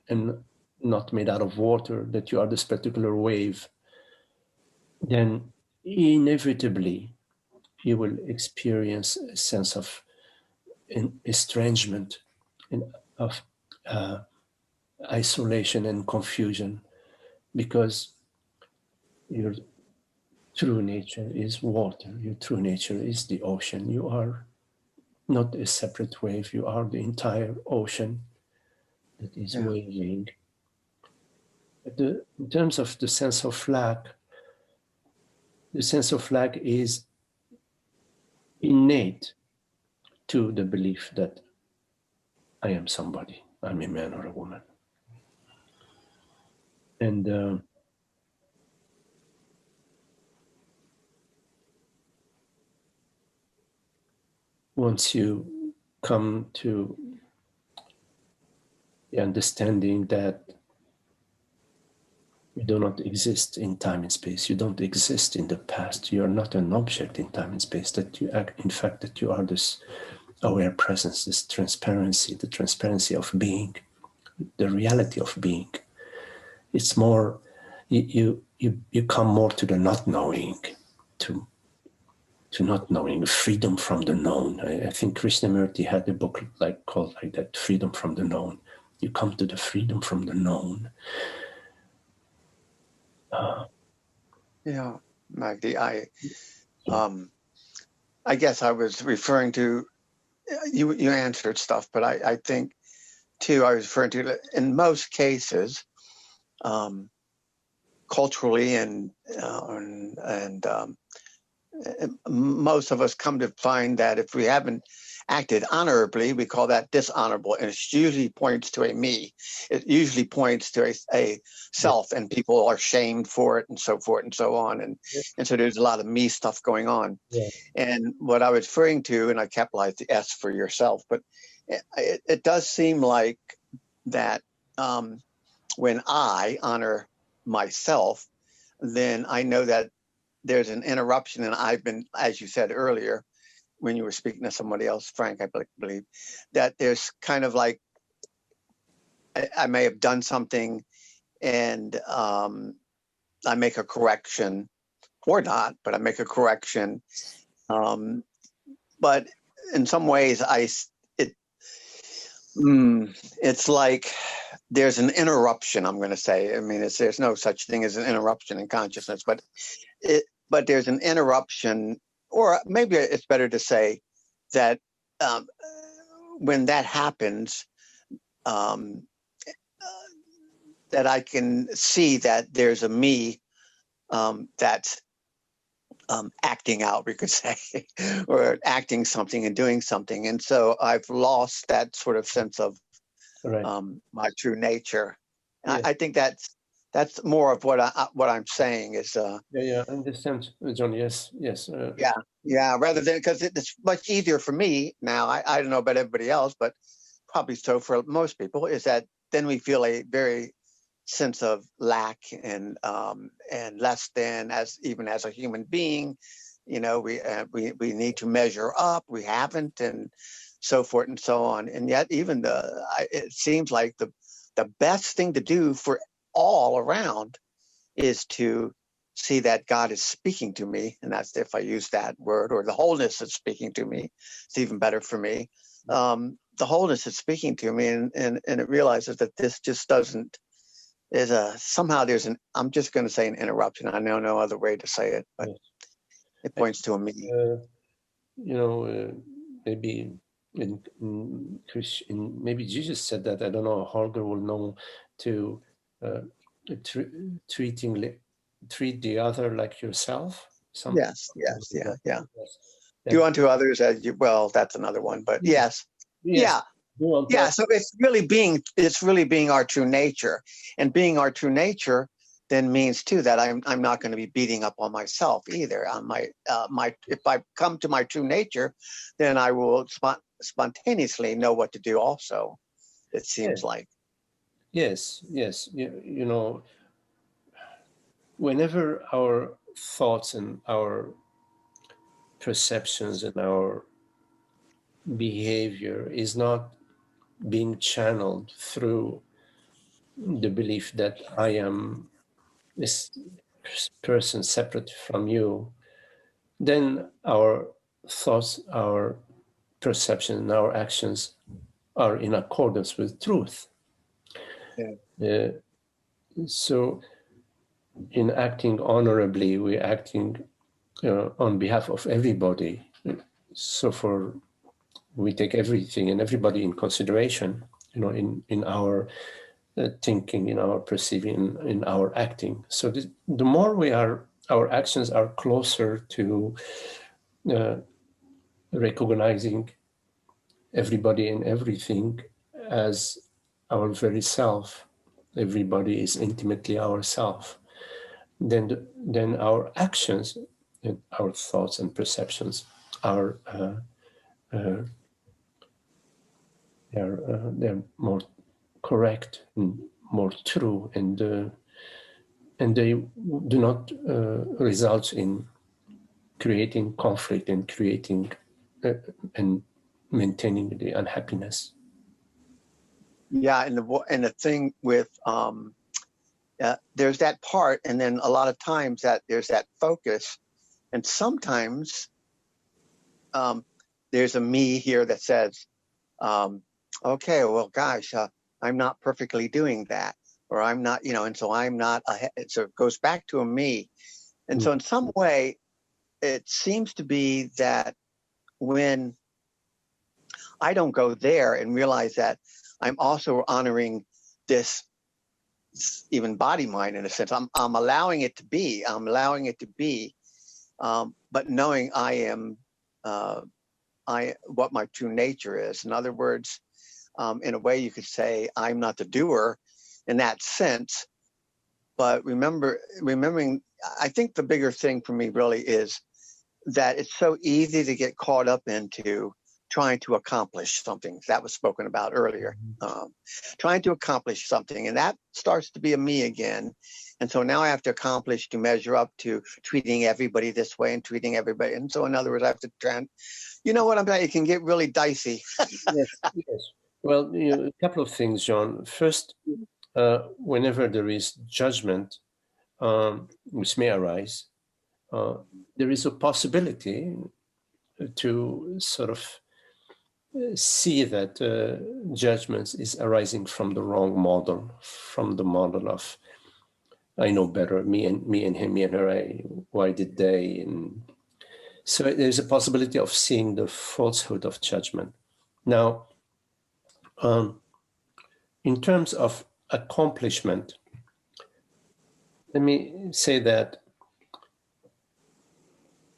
and not made out of water, that you are this particular wave, then inevitably you will experience a sense of estrangement and of isolation and confusion, because your true nature is water. Your true nature is the ocean. You are not a separate wave. You are the entire ocean that is waving. But in terms of the sense of lack, the sense of lack is innate to the belief that I am somebody. I'm a man or a woman. And once you come to the understanding that you do not exist in time and space, you don't exist in the past, you are not an object in time and space, that you act, in fact, that you are this aware presence, this transparency, the transparency of being, the reality of being. It's more, you come more to the not knowing, to not knowing, freedom from the known. I think Krishnamurti had a book called like that, Freedom from the Known. You come to the freedom from the known. Yeah, Magdi, I guess I was referring to, you answered stuff, but I think too, I was referring to, in most cases, culturally and most of us come to find that if we haven't acted honorably, we call that dishonorable, and it usually points to a me. It usually points to a self, and people are shamed for it, and so forth and so on, and so there's a lot of me stuff going on. Yeah. And what I was referring to, and I capitalized the S for yourself, but it does seem like that when I honor myself, then I know that there's an interruption, and I've been, as you said earlier, when you were speaking to somebody else, Frank, I believe, that there's kind of like, I may have done something and I make a correction, or not, but I make a correction. But in some ways, it's like there's an interruption, I'm going to say. I mean, there's no such thing as an interruption in consciousness, but there's an interruption, or maybe it's better to say that when that happens, that I can see that there's a me that's acting out, we could say, or acting something and doing something. And so I've lost that sort of sense of my true nature. Yes. I think that's more of what I'm saying is. I understand, John. Yes. Yeah. Rather than, because it's much easier for me now. I don't know about everybody else, but probably so for most people, is that then we feel a very sense of lack and less than, as even as a human being. You know, we need to measure up. We haven't, and so forth and so on. And yet, even it seems like the best thing to do for all around is to see that God is speaking to me, and that's, if I use that word, or the wholeness is speaking to me. It's even better for me. The wholeness is speaking to me, and it realizes that this just doesn't. Somehow there's I'm just going to say an interruption. I know no other way to say it, but it points to a me. Maybe maybe Jesus said that. I don't know. Holger will know to treat the other like yourself. Yes. Do unto others as you. Well, that's another one, but yes. Yeah. So it's really being our true nature, and being our true nature then means too that I'm not going to be beating up on myself either. On if I come to my true nature, then I will spontaneously know what to do. Also, it seems like. Yes. Whenever our thoughts and our perceptions and our behavior is not being channeled through the belief that I am this person separate from you, then our thoughts, our perception, and our actions are in accordance with truth. So in acting honorably, we're acting on behalf of everybody. So we take everything and everybody in consideration, in our thinking, in our perceiving, in our acting. So the more our actions are closer to recognizing everybody and everything as our very self. Everybody is intimately ourself. Then our actions and our thoughts and perceptions are they're more correct and more true, and they do not result in creating conflict and creating and maintaining the unhappiness. Yeah, and the thing with there's that part, and then a lot of times that there's that focus, and sometimes there's a me here that says, okay, well, gosh, I'm not perfectly doing that, or I'm not, and so I'm not. So it goes back to a me, and so in some way, it seems to be that when I don't go there and realize that I'm also honoring this even body mind in a sense. I'm allowing it to be. I'm allowing it to be, but knowing I am what my true nature is. In other words, in a way, you could say I'm not the doer in that sense. But remembering, I think the bigger thing for me really is that it's so easy to get caught up into trying to accomplish something that was spoken about earlier, trying to accomplish something. And that starts to be a me again. And so now I have to accomplish to measure up to treating everybody this way and treating everybody. And so in other words, I have to you know what I'm saying? It can get really dicey. Yes. Well, a couple of things, John. First, whenever there is judgment, which may arise, there is a possibility to sort of see that judgment is arising from the wrong model, from the model of I know better, me and him, me and her, why did they? And so there's a possibility of seeing the falsehood of judgment. Now, In terms of accomplishment, let me say that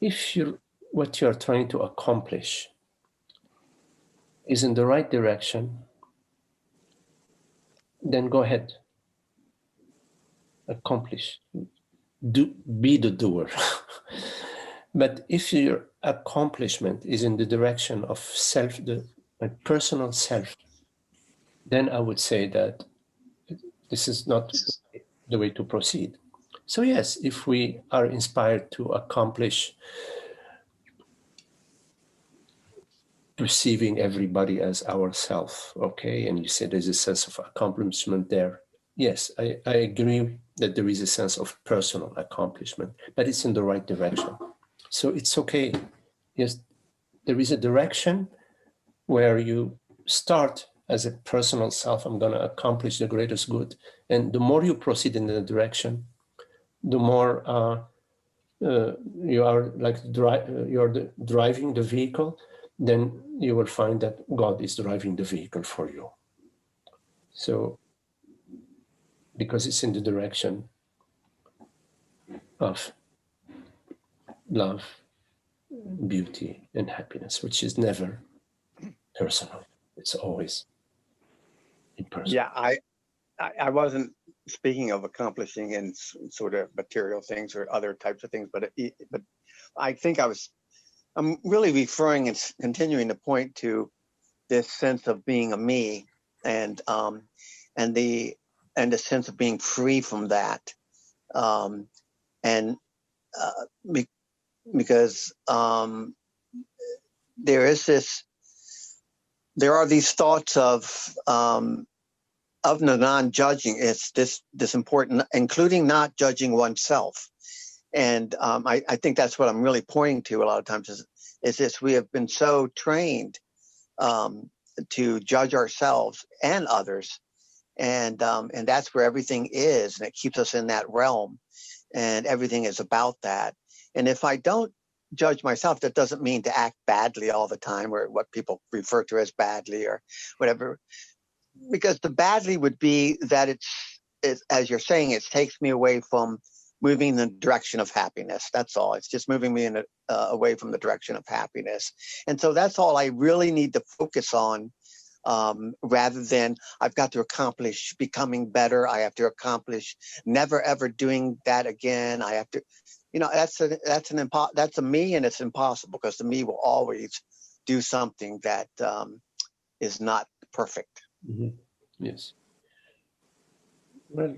if what you're trying to accomplish is in the right direction, then go ahead, accomplish, be the doer. But if your accomplishment is in the direction of self, my personal self, then I would say that this is not the way to proceed. So yes, if we are inspired to accomplish perceiving everybody as ourself, okay, and you say there's a sense of accomplishment there. Yes, I agree that there is a sense of personal accomplishment, but it's in the right direction. So it's okay. Yes, there is a direction where you start as a personal self. I'm going to accomplish the greatest good. And the more you proceed in the direction, the more you are like you're driving the vehicle, then you will find that God is driving the vehicle for you. So, because it's in the direction of love, beauty, and happiness, which is never personal. It's always impersonal. Yeah, I wasn't speaking of accomplishing in sort of material things or other types of things, but I think I'm really referring and continuing to point to this sense of being a me, and the sense of being free from that, because there are these thoughts of the non-judging. It's this important, including not judging oneself. And I think that's what I'm really pointing to a lot of times is this: we have been so trained to judge ourselves and others, and that's where everything is, and it keeps us in that realm, and everything is about that. And if I don't judge myself, that doesn't mean to act badly all the time, or what people refer to as badly or whatever, because the badly would be that it's as you're saying, it takes me away from moving in the direction of happiness. That's all. It's just moving me away from the direction of happiness. And so that's all I really need to focus on, rather than I've got to accomplish becoming better. I have to accomplish never ever doing that again. I have to, that's a me, and it's impossible, because the me will always do something that is not perfect. Mm-hmm. Yes. Well,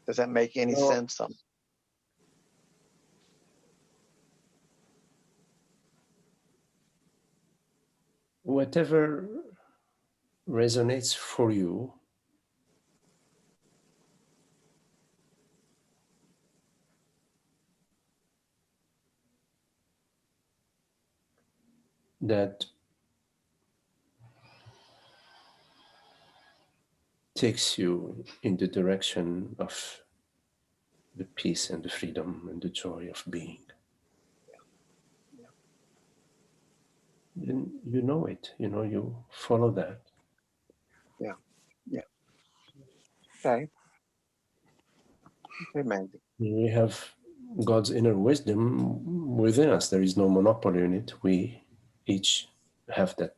does that make any sense? Whatever resonates for you, that takes you in the direction of the peace and the freedom and the joy of being. Then you know it, you follow that. Yeah. Okay, Magdi. We have God's inner wisdom within us. There is no monopoly in it. We each have that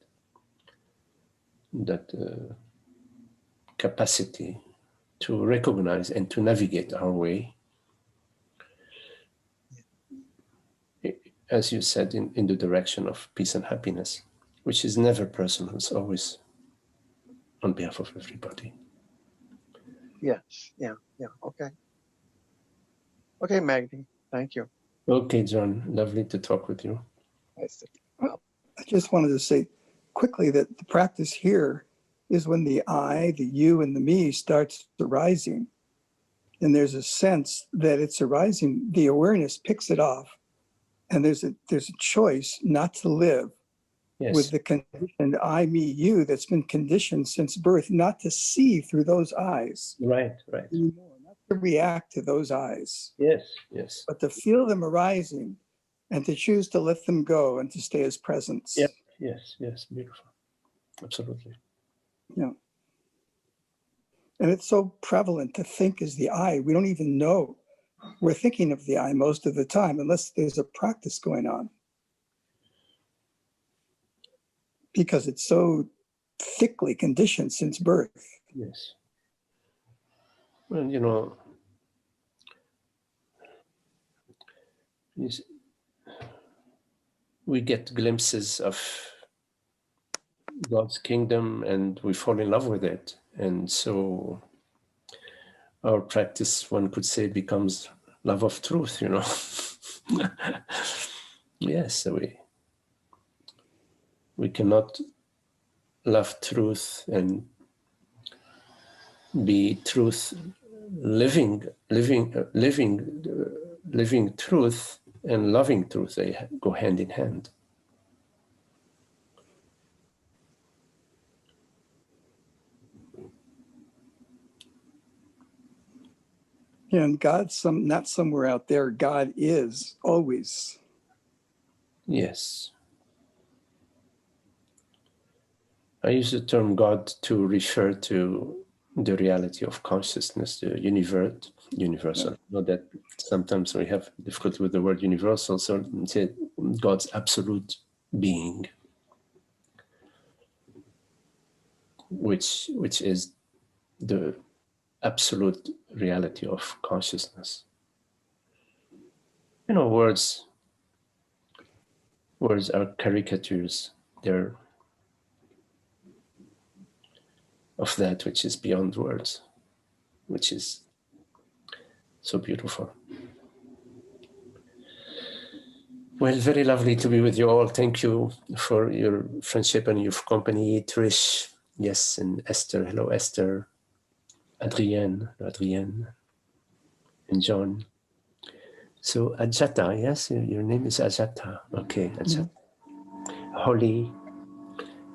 capacity to recognize and to navigate our way, as you said, in the direction of peace and happiness, which is never personal. It's always on behalf of everybody. Yes. Yeah. Okay, Magdi. Thank you. Okay, John. Lovely to talk with you. Well, I just wanted to say quickly that the practice here is when the I, the you, and the me starts arising, and there's a sense that it's arising, the awareness picks it off, and there's a choice not to live with the conditioned I, me, you that's been conditioned since birth, not to see through those eyes. Right. Anymore, not to react to those eyes. Yes. But to feel them arising and to choose to let them go and to stay as presence. Yes, beautiful. Absolutely. Yeah. And it's so prevalent to think as the I. We don't even know we're thinking of the I most of the time, unless there's a practice going on. Because it's so thickly conditioned since birth. Yes. Well, you know, we get glimpses of God's kingdom and we fall in love with it. And so our practice, one could say, becomes love of truth, you know. Yes, so we cannot love truth and be truth living truth and loving truth. They go hand in hand. And God's not somewhere out there. God is always. Yes. I use the term God to refer to the reality of consciousness, the universal. Yeah. Know that sometimes we have difficulty with the word universal, so say God's absolute being, which is the absolute reality of consciousness. You know, words are caricatures. They're of that which is beyond words, which is so beautiful. Well, very lovely to be with you all. Thank you for your friendship and your company, Trish. Yes, and Esther. Hello, Esther. Adrienne, and John. So Ajata, yes, your name is Ajata. Okay, Ajata. Mm-hmm. Holly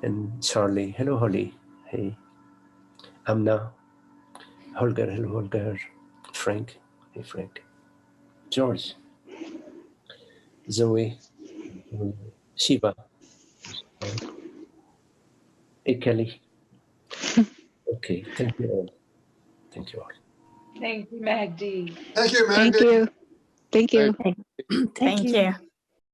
and Charlie. Hello, Holly. Hey. Amna. Holger. Hello, Holger. Frank. Hey, Frank. George. Zoe. Shiva. Hey, Kelly. Okay, thank you all. Thank you all. Thank you, Magdi. Thank you, Magdi. Thank you. Thank you. Thank you.